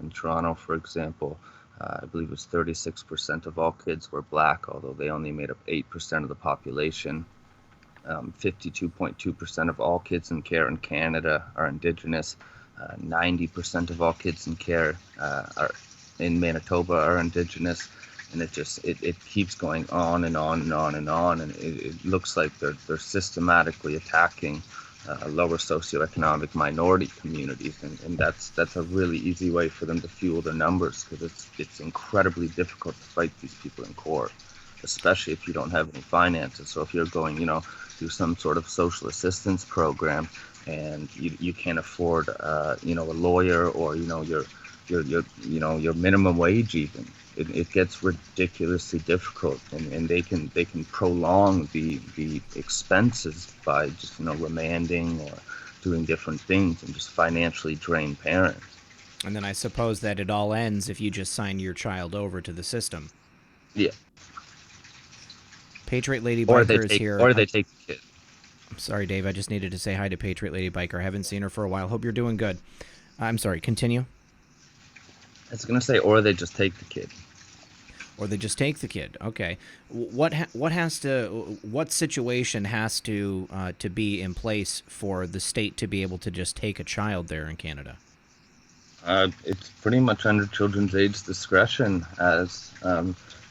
in Toronto, for example, I believe it was 36% of all kids were Black, although they only made up 8% of the population. 52.2% of all kids in care in Canada are Indigenous. 90% of all kids in care are in Manitoba are Indigenous. And it keeps going on and on and on and on. And it looks like they're systematically attacking lower socioeconomic minority communities, and that's a really easy way for them to fuel their numbers, because it's incredibly difficult to fight these people in court, especially if you don't have any finances. So if you're going, through some sort of social assistance program, and you can't afford, a lawyer, or your minimum wage even. It gets ridiculously difficult, and they can prolong the expenses by just remanding or doing different things, and just financially drain parents. And then I suppose that it all ends if you just sign your child over to the system. Yeah. Patriot Lady Biker is here. Or they take the kid. I'm sorry, Dave. I just needed to say hi to Patriot Lady Biker. I haven't seen her for a while. Hope you're doing good. I'm sorry. Continue. I was gonna say, or they just take the kid. Or they just take the kid. Okay. What situation has to be in place for the state to be able to just take a child there in Canada? It's pretty much under Children's Aid's discretion, as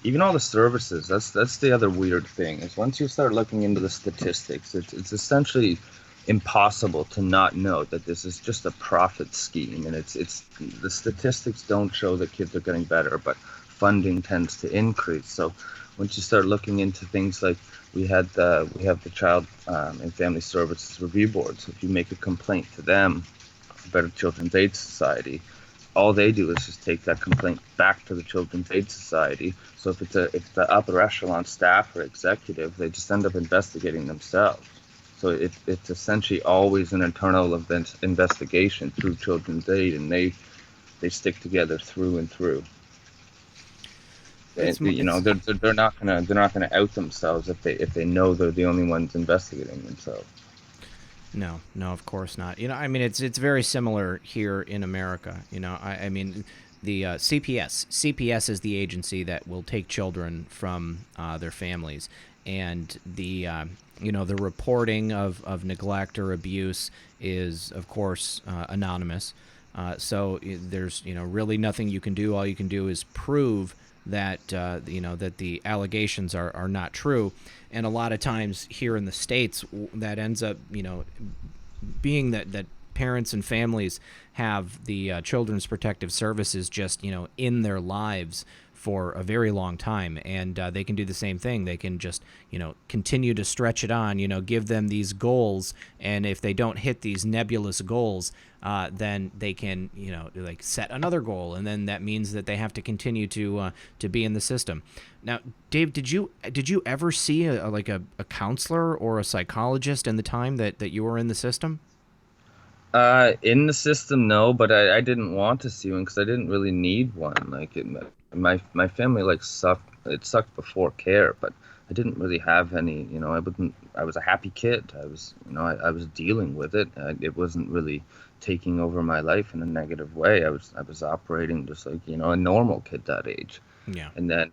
even all the services. That's the other weird thing, is once you start looking into the statistics, it's essentially impossible to not know that this is just a profit scheme, and it's the statistics don't show that kids are getting better, but funding tends to increase. So once you start looking into things like we have the Child and Family Services Review Board. So if you make a complaint to them about a Children's Aid Society, all they do is just take that complaint back to the Children's Aid Society. So if it's the upper echelon staff or executive, they just end up investigating themselves. So it's essentially always an internal investigation through Children's Aid, and they stick together through and through. They're not gonna out themselves if they know they're the only ones investigating themselves. No, no, of course not. I mean, it's very similar here in America. I mean, the CPS is the agency that will take children from their families, and the reporting of neglect or abuse is, of course, anonymous. So there's really nothing you can do. All you can do is prove that that the allegations are not true, and a lot of times here in the States that ends up being that parents and families have the Children's Protective Services just in their lives for a very long time, and they can do the same thing. They can just continue to stretch it on, give them these goals, and if they don't hit these nebulous goals, then they can like set another goal, and then that means that they have to continue to be in the system. Now, Dave, did you ever see a counselor or a psychologist in the time that you were in the system? In the system, no, but I didn't want to see one because I didn't really need one. Like my family sucked. It sucked before care, but I didn't really have any. I was a happy kid. I was dealing with it. It wasn't really taking over my life in a negative way. I was operating just like a normal kid that age. Yeah. And then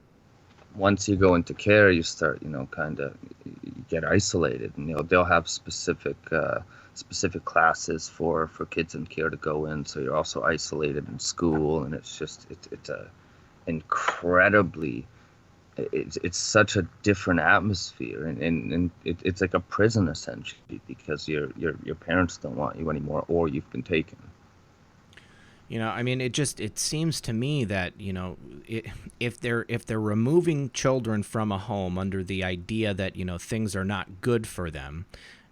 once you go into care, you start kind of get isolated, and they'll have specific classes for kids in care to go in, so you're also isolated in school, and it's a incredibly it's such a different atmosphere, and it's like a prison essentially, because your parents don't want you anymore, or you've been taken. I mean, it seems to me that if they're removing children from a home under the idea that things are not good for them,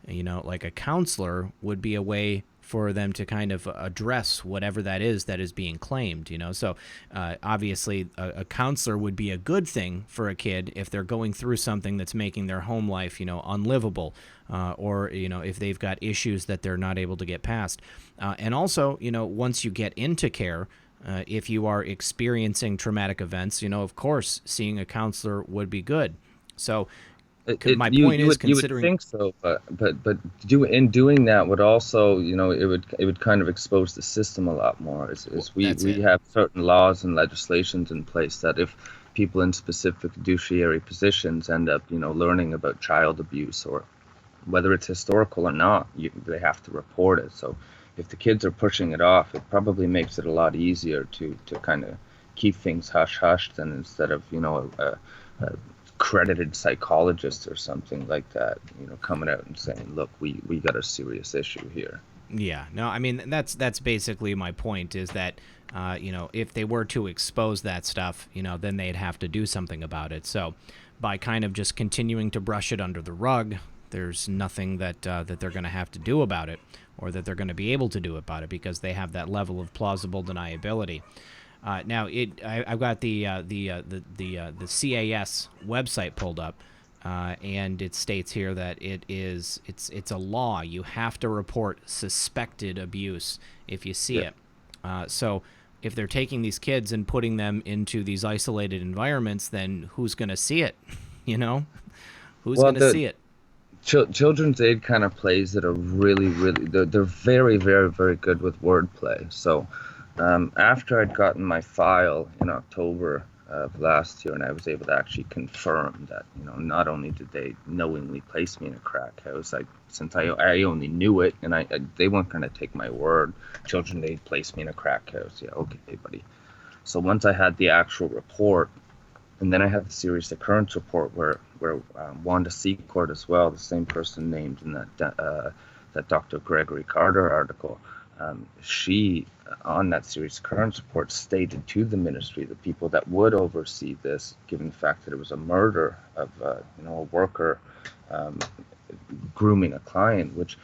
like a counselor would be a way for them to kind of address whatever that is being claimed. So obviously a counselor would be a good thing for a kid if they're going through something that's making their home life unlivable, or if they've got issues that they're not able to get past, and also once you get into care, if you are experiencing traumatic events, of course seeing a counselor would be good. So my point is, considering you would think so, but doing that would also, it would kind of expose the system a lot more. We have certain laws and legislations in place that if people in specific fiduciary positions end up, learning about child abuse, or whether it's historical or not, they have to report it. So if the kids are pushing it off, it probably makes it a lot easier to kind of keep things hush-hush than instead of, a credited psychologist or something like that, coming out and saying, look, we got a serious issue here. Yeah, no, I mean, that's basically my point, is that, if they were to expose that stuff, then they'd have to do something about it. So by kind of just continuing to brush it under the rug, there's nothing that they're going to have to do about it, or that they're going to be able to do about it, because they have that level of plausible deniability. Now, I've got the CAS website pulled up, and it states here that it's a law. You have to report suspected abuse if you see it. So if they're taking these kids and putting them into these isolated environments, then who's going to see it? Who's going to see it? Children's Aid kind of plays it they're very, very, very good with wordplay. So after I'd gotten my file in October of last year, and I was able to actually confirm that, not only did they knowingly place me in a crack house, since I only knew it, and they weren't going to take my word. Children's Aid placed me in a crack house. Yeah, okay, buddy. So once I had the actual report, and then I had the serious occurrence report where Wanda Secord as well, the same person named in that Dr. Gregory Carter article, she, on that serious occurrence report, stated to the ministry, the people that would oversee this, given the fact that it was a murder of a worker grooming a client, which,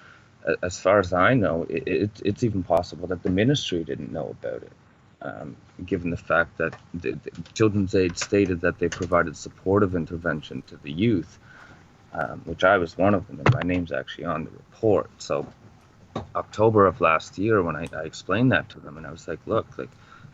as far as I know, it's even possible that the ministry didn't know about it. Given the fact that the Children's Aid stated that they provided supportive intervention to the youth, which I was one of them, and my name's actually on the report. So October of last year, when I explained that to them, and I was like, look,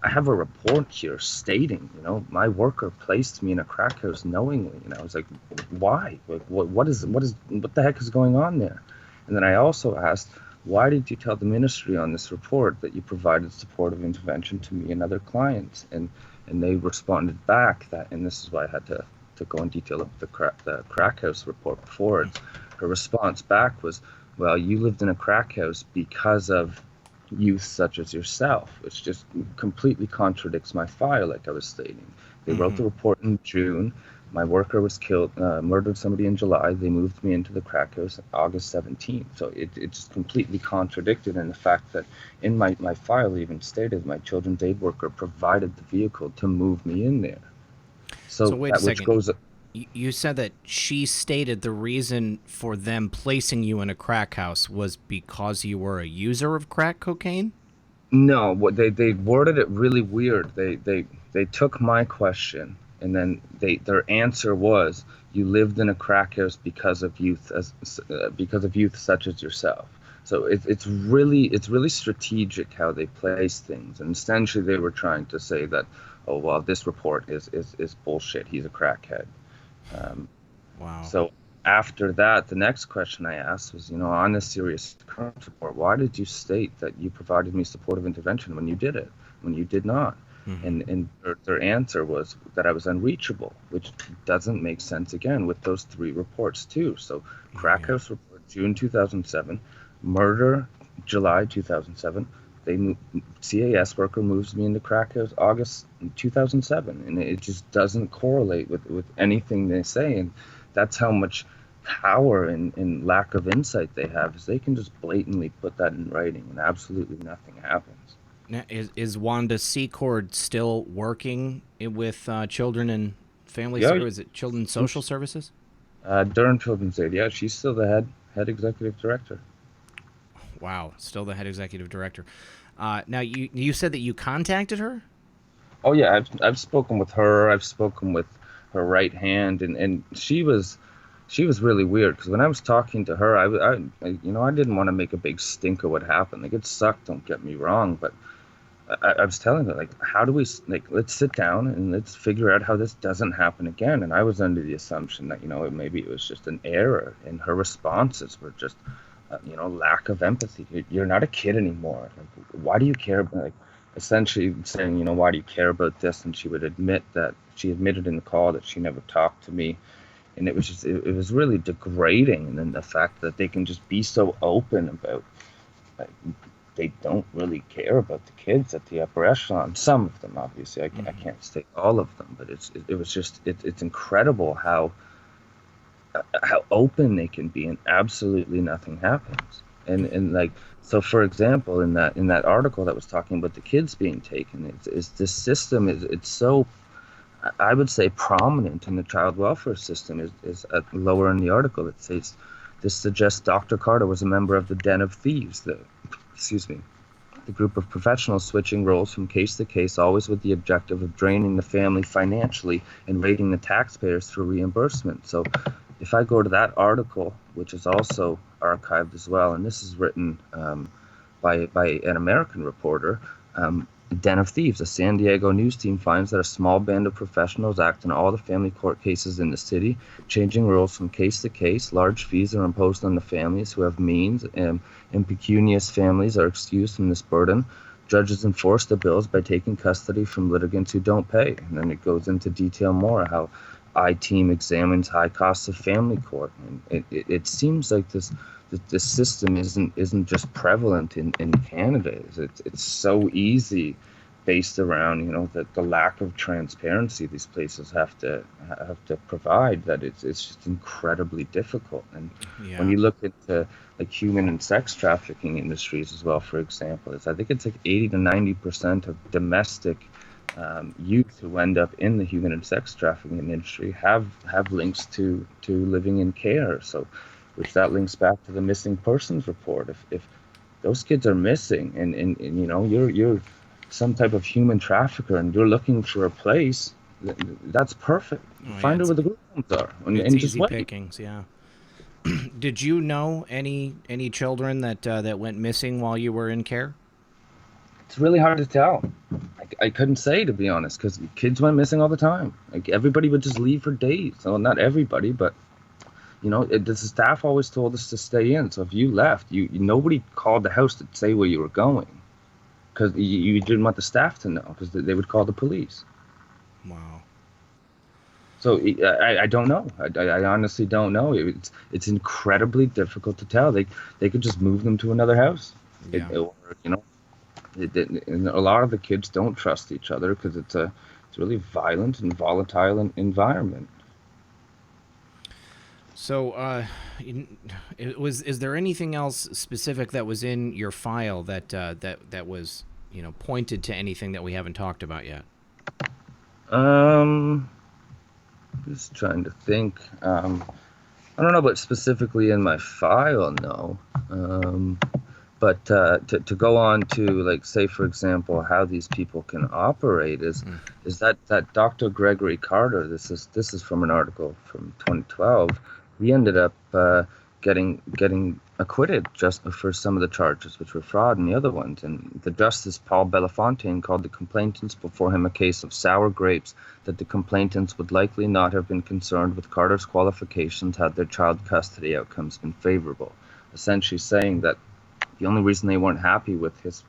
I have a report here stating, my worker placed me in a crack house knowingly. And I was like, why? What the heck is going on there? And then I also asked, why did you tell the ministry on this report that you provided supportive intervention to me and other clients? And they responded back that, and this is why I had to go in detail of the crack house report before it. Her response back was, well, you lived in a crack house because of youth such as yourself, which just completely contradicts my file, like I was stating. They wrote the report in June. My worker was killed, murdered somebody in July. They moved me into the crack house August 17th. So it just completely contradicted. And the fact that in my file even stated my children's aid worker provided the vehicle to move me in there. So wait a second. Which goes, you said that she stated the reason for them placing you in a crack house was because you were a user of crack cocaine? No, what they worded it really weird. They took my question, and then their answer was, you lived in a crack house because of youth such as yourself. So it's really strategic how they place things, and essentially they were trying to say that, oh well, this report is bullshit. He's a crackhead. Wow. So after that, the next question I asked was, on this serious occurrence report, why did you state that you provided me supportive intervention when you did it, when you did not? And their answer was that I was unreachable, which doesn't make sense again with those three reports too. So crack house report, June 2007, murder, July 2007. CAS worker moves me into crack house August 2007, and it just doesn't correlate with anything they say. And that's how much power and lack of insight they have, is they can just blatantly put that in writing and absolutely nothing happens. Now, is Wanda Secord still working with children and family services? Is it Children's Social Services? Durham Children's Aid, yeah, she's still the head executive director. Wow, still the head executive director. Now, you said that you contacted her? Oh yeah, I've spoken with her. I've spoken with her right hand, and she was really weird, because when I was talking to her, I didn't want to make a big stink of what happened. Like, it sucked, don't get me wrong, but I was telling her, like, how do we, like, let's sit down and let's figure out how this doesn't happen again. And I was under the assumption that, maybe it was just an error, and her responses were just, lack of empathy. You're not a kid anymore. Like, why do you care about, like, essentially saying, why do you care about this? And she would admit that she admitted in the call that she never talked to me. And it was just, it was really degrading. And then the fact that they can just be so open about, like, they don't really care about the kids at the upper echelon. Some of them, obviously, I can't state all of them, but it's incredible how open they can be, and absolutely nothing happens. And like, so for example, in that article that was talking about the kids being taken, is this system it's so, I would say, prominent in the child welfare system. Is lower in the article, it says, this suggests Dr. Carter was a member of the Den of Thieves, the group of professionals switching roles from case to case, always with the objective of draining the family financially and raiding the taxpayers for reimbursement. So if I go to that article, which is also archived as well, and this is written by an American reporter, Den of Thieves, a San Diego news team finds that a small band of professionals act in all the family court cases in the city, changing rules from case to case. Large fees are imposed on the families who have means, and impecunious families are excused from this burden. Judges enforce the bills by taking custody from litigants who don't pay. And then it goes into detail more how I-Team examines high costs of family court. And it seems like this system isn't just prevalent in Canada. It's so easy, based around the lack of transparency these places have to provide, that it's just incredibly difficult. And when you look into like human and sex trafficking industries as well, for example, I think it's like 80 to 90% of domestic youth who end up in the human and sex trafficking industry have links to living in care. So, which that links back to the missing persons report. If those kids are missing, and you're some type of human trafficker and you're looking for a place, that's perfect. Find out where the group homes are, and it's just easy wait. pickings. Yeah. Did you know any children that went missing while you were in care? It's really hard to tell. I couldn't say, to be honest, because kids went missing all the time. Like, everybody would just leave for days. Well, not everybody, but The staff always told us to stay in. So if you left, nobody called the house to say where you were going, because you didn't want the staff to know, because they would call the police. Wow. So I don't know. I honestly don't know. It's incredibly difficult to tell. They could just move them to another house. Yeah. And a lot of the kids don't trust each other because it's a really violent and volatile environment. So, is there anything else specific that was in your file that was pointed to anything that we haven't talked about yet? Just trying to think. I don't know, but specifically in my file, no. But to go on to, like, say, for example, how these people can operate is that Dr. Gregory Carter. This is from an article from 2012. He ended up getting acquitted just for some of the charges, which were fraud, and the other ones. And the Justice Paul Belafontaine called the complainants before him a case of sour grapes, that the complainants would likely not have been concerned with Carter's qualifications had their child custody outcomes been favorable, essentially saying that the only reason they weren't happy with his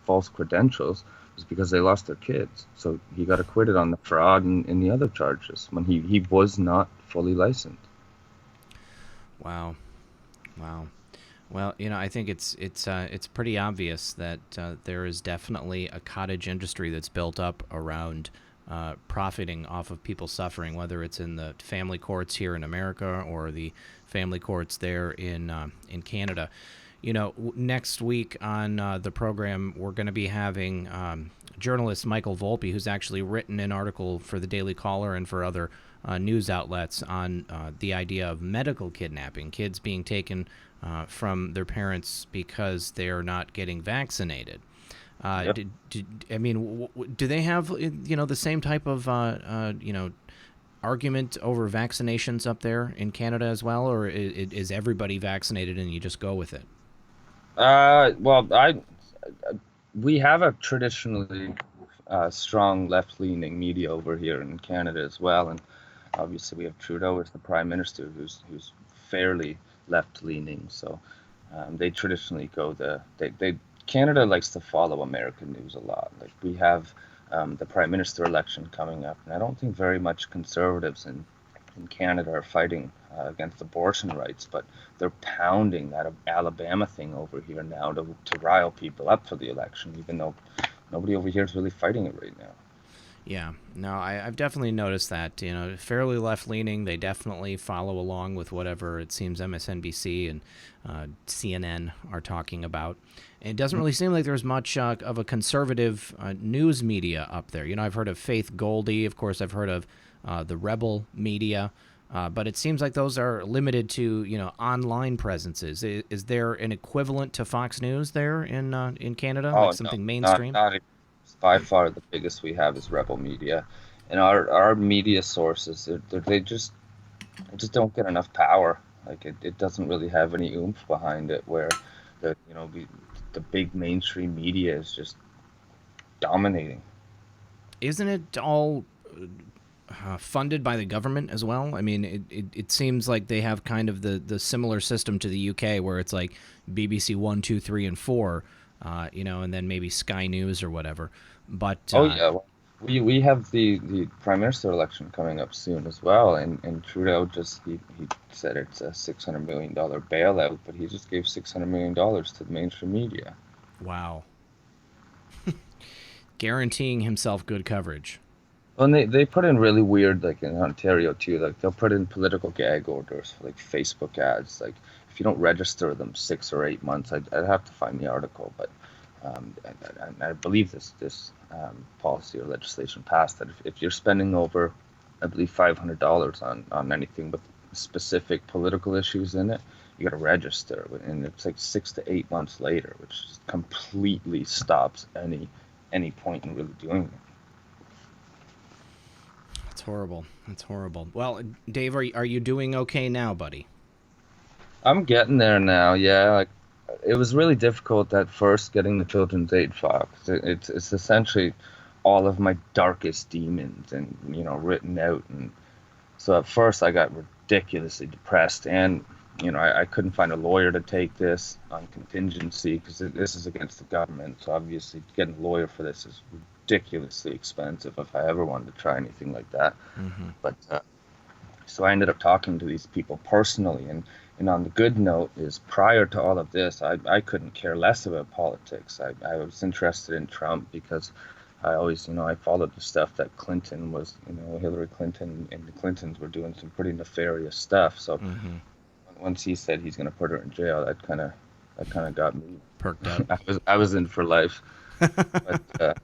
false credentials was because they lost their kids. So he got acquitted on the fraud and the other charges when he was not fully licensed. Wow. Well, I think it's pretty obvious that there is definitely a cottage industry that's built up around profiting off of people suffering, whether it's in the family courts here in America or the family courts there in Canada. Next week on the program, we're going to be having journalist Michael Volpe, who's actually written an article for the Daily Caller and for other news outlets on the idea of medical kidnapping, kids being taken from their parents because they're not getting vaccinated. Yep. Do they have the same type of argument over vaccinations up there in Canada as well, or is everybody vaccinated and you just go with it? We have a traditionally strong left-leaning media over here in Canada as well, and obviously we have Trudeau as the Prime Minister, who's fairly left-leaning. So they traditionally go Canada likes to follow American news a lot. Like, we have the Prime Minister election coming up, and I don't think very much conservatives in Canada are fighting against abortion rights, but they're pounding that Alabama thing over here now to rile people up for the election, even though nobody over here is really fighting it right now. Yeah, no, I've definitely noticed that, fairly left-leaning. They definitely follow along with whatever it seems MSNBC and CNN are talking about. And it doesn't really seem like there's much of a conservative news media up there. I've heard of Faith Goldie. Of course, I've heard of the Rebel media. But it seems like those are limited to, online presences. Is there an equivalent to Fox News there in Canada, like something mainstream? Not by far the biggest we have is Rebel Media, and our media sources they just don't get enough power. Like, it doesn't really have any oomph behind it, where the big mainstream media is just dominating. Isn't it all funded by the government as well? I mean, it seems like they have kind of the similar system to the UK, where it's like BBC 1, 2, 3, and 4, and then maybe Sky News or whatever. But we have the Prime Minister election coming up soon as well, and Trudeau he said it's a $600 million bailout, but he just gave $600 million to the mainstream media. Wow. Guaranteeing himself good coverage. Well, and they put in really weird, like in Ontario too, like they'll put in political gag orders for like Facebook ads. Like, if you don't register them 6 or 8 months, I'd have to find the article, but I believe this policy or legislation passed that if you're spending over, I believe, $500 on anything with specific political issues in it, you got to register, and it's like 6 to 8 months later, which just completely stops any point in really doing it. That's horrible. That's horrible. Well, Dave, are you doing okay now, buddy? I'm getting there now. Yeah, like, it was really difficult at first getting the Children's Aid file. It's essentially all of my darkest demons and written out, and So at first I got ridiculously depressed, and I couldn't find a lawyer to take this on contingency because this is against the government. So obviously getting a lawyer for this is ridiculously expensive if I ever wanted to try anything like that. Mm-hmm. But so I ended up talking to these people personally, and on the good note is prior to all of this, I couldn't care less about politics. I was interested in Trump because I always, I followed the stuff that Clinton was, Hillary Clinton and the Clintons were doing some pretty nefarious stuff. So Mm-hmm. once he said he's going to put her in jail, that kind of got me. Perked up. I was in for life. But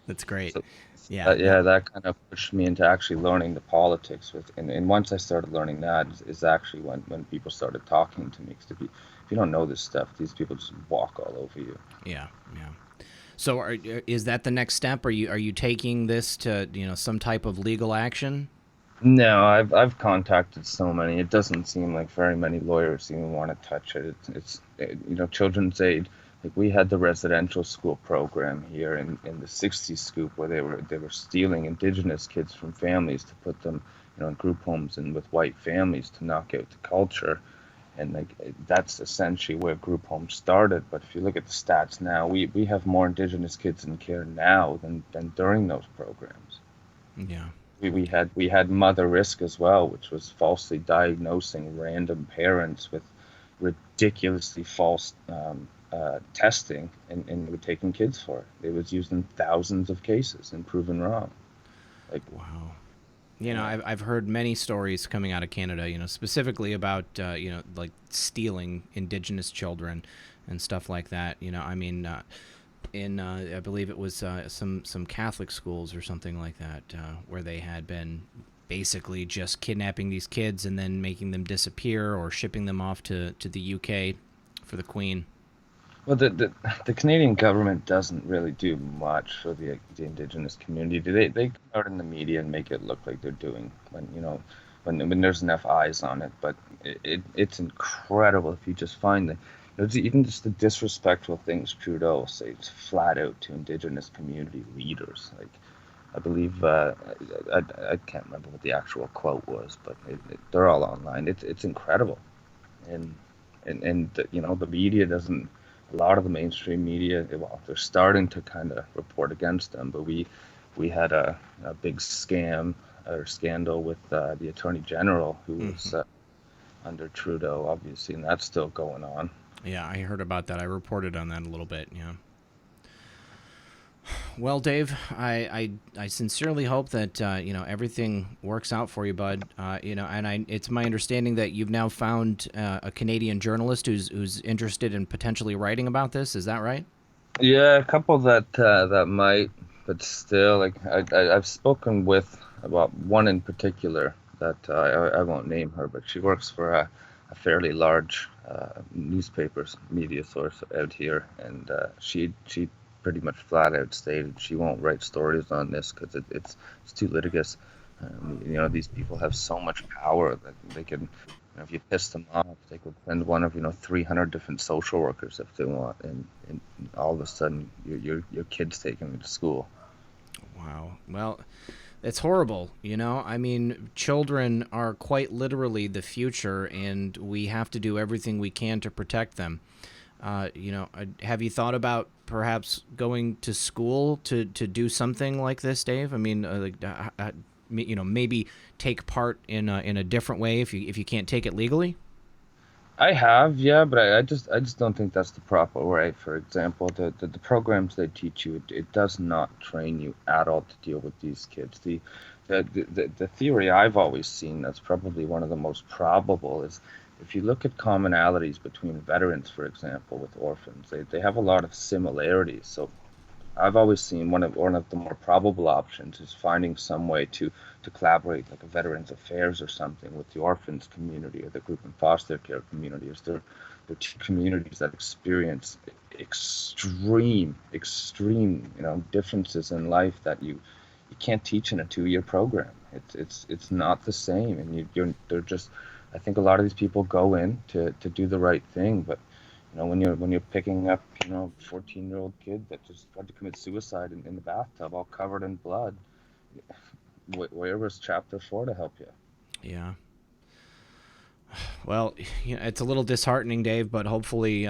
That's great. so Yeah. yeah, that kind of pushed me into actually learning the politics and once I started learning that is actually when people started talking to me, because if you don't know this stuff, these people just walk all over you. Yeah. So, is that the next step? Are you taking this to some type of legal action? No, I've contacted so many. It doesn't seem like very many lawyers even want to touch it. Children's aid. Like we had the residential school program here in the '60s scoop where they were stealing indigenous kids from families to put them, in group homes and with white families to knock out the culture. And like that's essentially where group homes started. But if you look at the stats now, we have more indigenous kids in care now than during those programs. Yeah. We had mother risk as well, which was falsely diagnosing random parents with ridiculously false testing, and we're taking kids for it. It was used in thousands of cases and proven wrong. Like, Wow. I've heard many stories coming out of Canada, specifically about, like stealing Indigenous children and stuff like that. I believe it was some Catholic schools or something like that, where they had been basically just kidnapping these kids and then making them disappear or shipping them off to the UK for the Queen. well, the Canadian government doesn't really do much for the Indigenous community. They come out in the media and make it look like they're doing when there's enough eyes on it. But it's incredible if you just find even just the disrespectful things Trudeau says flat out to Indigenous community leaders. Like I believe I can't remember what the actual quote was, but they're all online. It's incredible, and the media doesn't. A lot of the mainstream media, well, they're starting to kind of report against them, but we had a big scam or scandal with the Attorney General who was under Trudeau, obviously, and that's still going on. Yeah, I heard about that. I reported on that a little bit. Yeah. Well, Dave, I sincerely hope that everything works out for you, bud. And it's my understanding that you've now found a Canadian journalist who's interested in potentially writing about this. Is that right? Yeah, a couple that might, but still, like I've spoken with about one in particular that I won't name her, but she works for a fairly large newspapers media source out here, and she pretty much flat out stated she won't write stories on this because it's too litigious. These people have so much power that they can, if you piss them off, they could send one of 300 different social workers if they want, and all of a sudden your kid's taken to school. Wow. Well, it's horrible. Children are quite literally the future, and we have to do everything we can to protect them. Have you thought about perhaps going to school to do something like this, Dave? Maybe take part in a different way if you can't take it legally. I have, yeah, but I just don't think that's the proper way. For example, the programs they teach you, it does not train you at all to deal with these kids. The theory I've always seen that's probably one of the most probable is if you look at commonalities between veterans, for example, with orphans, they have a lot of similarities. So I've always seen one of the more probable options is finding some way to collaborate, like a Veterans Affairs or something, with the orphans community or the group and foster care community. They're two communities that experience extreme differences in life that you can't teach in a 2-year program. It's not the same, and they're just. I think a lot of these people go in to do the right thing, but when you're picking up, a 14-year-old kid that just tried to commit suicide in the bathtub, all covered in blood, where was Chapter 4 to help you? Yeah. Well, it's a little disheartening, Dave, but hopefully,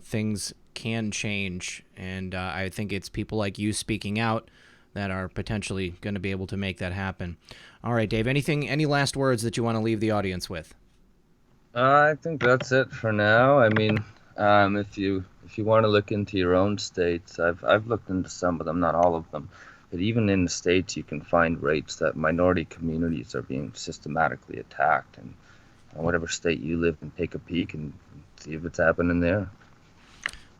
things can change. And I think it's people like you speaking out that are potentially going to be able to make that happen. All right, Dave, any last words that you want to leave the audience with? I think that's it for now. I mean, if you want to look into your own states, I've looked into some of them, not all of them. But even in the states, you can find rapes that minority communities are being systematically attacked. And whatever state you live in, take a peek and see if it's happening there.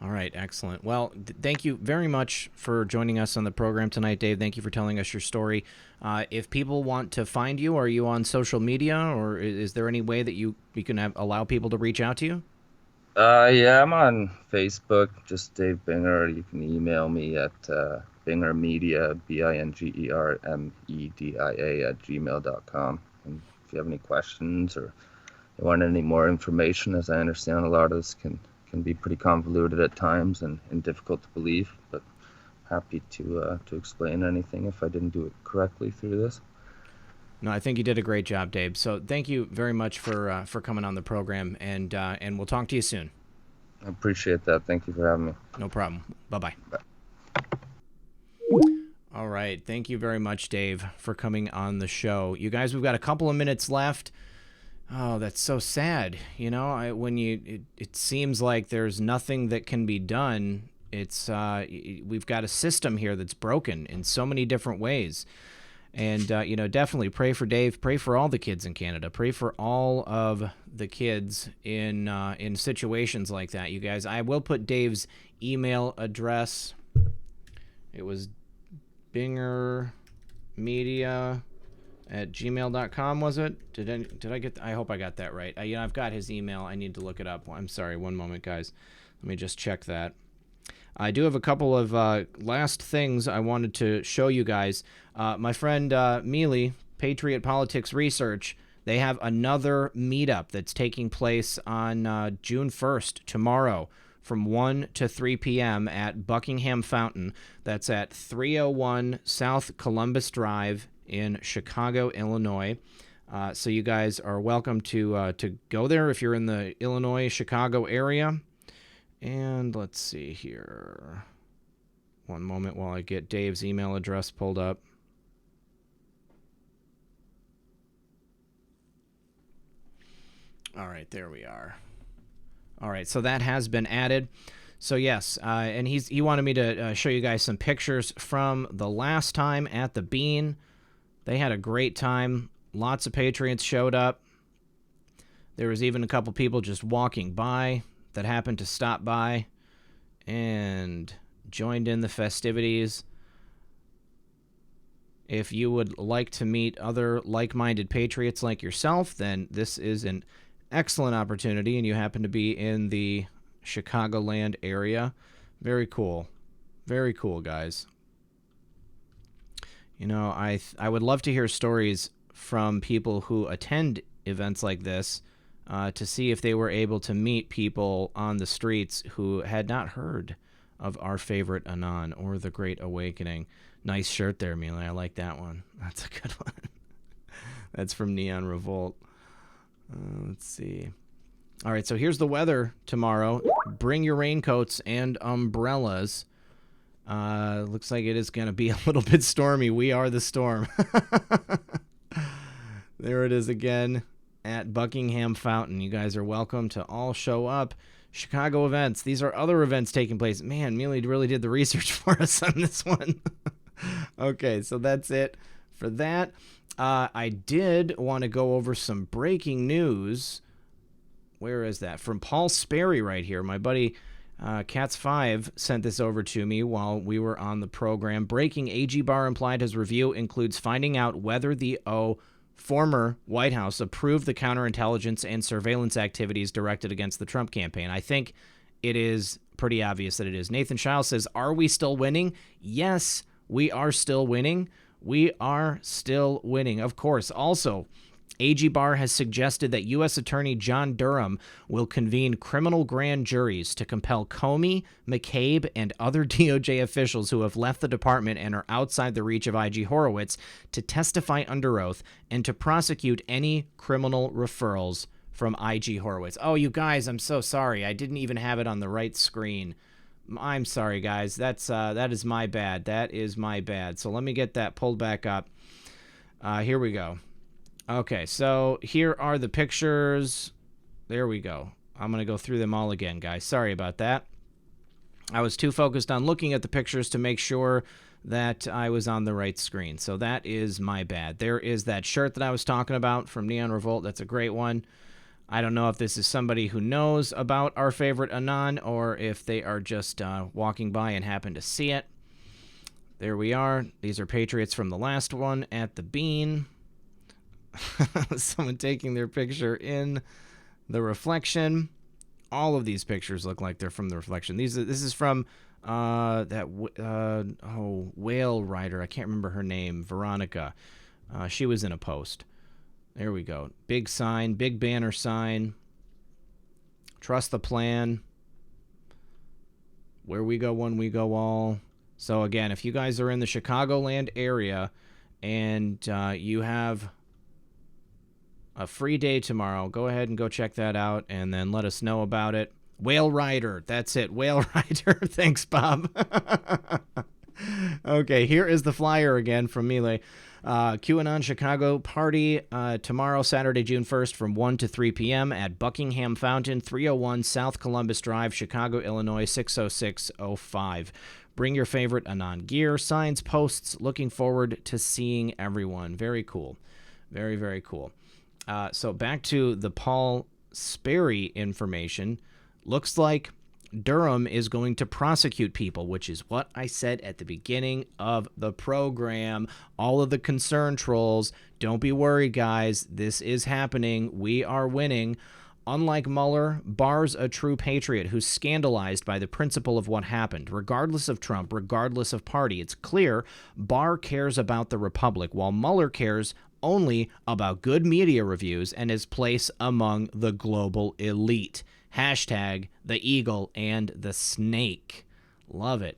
All right, excellent. Well, thank you very much for joining us on the program tonight, Dave. Thank you for telling us your story. If people want to find you, are you on social media, or is there any way that you can allow people to reach out to you? Yeah, I'm on Facebook, just Dave Binger. You can email me at bingermedia, bingermedia @gmail.com. And if you have any questions or you want any more information, as I understand a lot of this can be pretty convoluted at times and difficult to believe, but happy to explain anything if I didn't do it correctly through this. No, I think you did a great job, Dave. So thank you very much for coming on the program, and we'll talk to you soon. I appreciate that. Thank you for having me. No problem. Bye-bye. Bye. All right. Thank you very much, Dave, for coming on the show. You guys, we've got a couple of minutes left. Oh, that's so sad. It seems like there's nothing that can be done. It's we've got a system here that's broken in so many different ways. And, definitely pray for Dave. Pray for all the kids in Canada. Pray for all of the kids in situations like that, you guys. I will put Dave's email address. It was bingermedia@gmail.com, was it? Did I get? I hope I got that right. I've got his email. I need to look it up. I'm sorry. One moment, guys. Let me just check that. I do have a couple of last things I wanted to show you guys. My friend Mealy, Patriot Politics Research, they have another meetup that's taking place on June 1st, tomorrow, from 1 to 3 p.m. at Buckingham Fountain. That's at 301 South Columbus Drive in Chicago, Illinois. So you guys are welcome to go there if you're in the Illinois, Chicago area. And let's see here. One moment while I get Dave's email address pulled up. All right, there we are. All right, so that has been added. So yes, and he wanted me to show you guys some pictures from the last time at the Bean. They had a great time. Lots of Patriots showed up. There was even a couple people just walking by that happened to stop by and joined in the festivities. If you would like to meet other like-minded patriots like yourself, then this is an excellent opportunity, and you happen to be in the Chicagoland area. Very cool. Very cool, guys. I would love to hear stories from people who attend events like this, to see if they were able to meet people on the streets who had not heard of our favorite Anon or the Great Awakening. Nice shirt there, Mealy. I like that one. That's a good one. That's from Neon Revolt. Let's see. All right, so here's the weather tomorrow. Bring your raincoats and umbrellas. Looks like it is going to be a little bit stormy. We are the storm. There it is again. At Buckingham Fountain. You guys are welcome to all show up. Chicago events. These are other events taking place. Man, Mealy really did the research for us on this one. Okay, so that's it for that. I did want to go over some breaking news. Where is that? From Paul Sperry right here. My buddy Cats5 sent this over to me while we were on the program. Breaking: AG Barr implied his review includes finding out whether the former White House approved the counterintelligence and surveillance activities directed against the Trump campaign. I think it is pretty obvious that it is. Nathan Shiles says, are we still winning? Yes, we are still winning. We are still winning. Of course, also, AG Barr has suggested that U.S. Attorney John Durham will convene criminal grand juries to compel Comey, McCabe, and other DOJ officials who have left the department and are outside the reach of IG Horowitz to testify under oath and to prosecute any criminal referrals from IG Horowitz. Oh, you guys, I'm so sorry. I didn't even have it on the right screen. I'm sorry, guys. That is my bad. That is my bad. So let me get that pulled back up. Here we go. Okay, so here are the pictures. There we go. I'm going to go through them all again, guys. Sorry about that. I was too focused on looking at the pictures to make sure that I was on the right screen. So that is my bad. There is that shirt that I was talking about from Neon Revolt. That's a great one. I don't know if this is somebody who knows about our favorite Anon or if they are just walking by and happen to see it. There we are. These are Patriots from the last one at the Bean. Someone taking their picture in the reflection. All of these pictures look like they're from the reflection. This is from whale rider. I can't remember her name. Veronica. She was in a post. There we go. Big sign, big banner sign. Trust the plan. Where we go, one we go all. So again, if you guys are in the Chicagoland area and you have a free day tomorrow, go ahead and go check that out and then let us know about it. Whale Rider. That's it. Whale Rider. Thanks, Bob. Okay, here is the flyer again from Melee. QAnon Chicago party tomorrow, Saturday, June 1st from 1 to 3 p.m. at Buckingham Fountain, 301 South Columbus Drive, Chicago, Illinois, 60605. Bring your favorite Anon gear, signs, posts. Looking forward to seeing everyone. Very cool. Very, very cool. So back to the Paul Sperry information. Looks like Durham is going to prosecute people, which is what I said at the beginning of the program. All of the concern trolls, don't be worried, guys. This is happening. We are winning. Unlike Mueller, Barr's a true patriot who's scandalized by the principle of what happened. Regardless of Trump, regardless of party, it's clear Barr cares about the Republic, while Mueller cares only about good media reviews and his place among the global elite. Hashtag the eagle and the snake. Love it.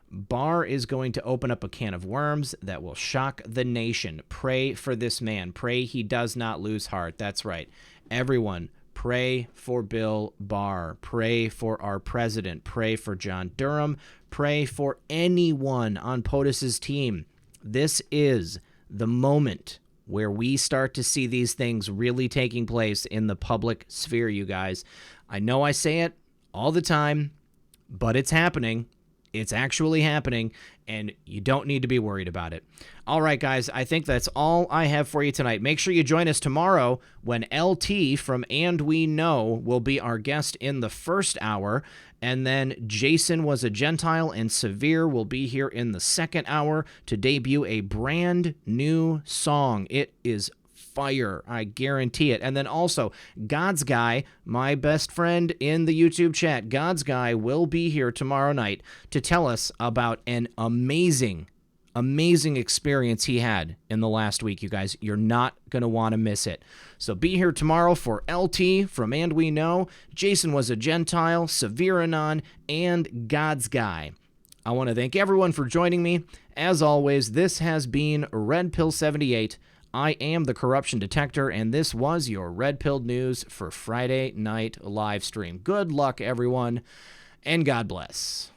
Barr is going to open up a can of worms that will shock the nation. Pray for this man. Pray he does not lose heart. That's right. Everyone, pray for Bill Barr. Pray for our president. Pray for John Durham. Pray for anyone on POTUS's team. This is the moment where we start to see these things really taking place in the public sphere, you guys. I know I say it all the time, but it's happening. It's actually happening, and you don't need to be worried about it. All right, guys, I think that's all I have for you tonight. Make sure you join us tomorrow when LT from And We Know will be our guest in the first hour, and then Jason Was a Gentile and Severe will be here in the second hour to debut a brand new song. It is fire, I guarantee it. And then also, God's Guy, my best friend in the YouTube chat, God's Guy will be here tomorrow night to tell us about an amazing experience he had in the last week, you guys. You're not going to want to miss it. So be here tomorrow for LT from And We Know, Jason Was a Gentile, Severe Anon, and God's Guy. I want to thank everyone for joining me. As always, this has been Red Pill 78. I am the Corruption Detector, and this was your Red Pill News for Friday Night Livestream. Good luck, everyone, and God bless.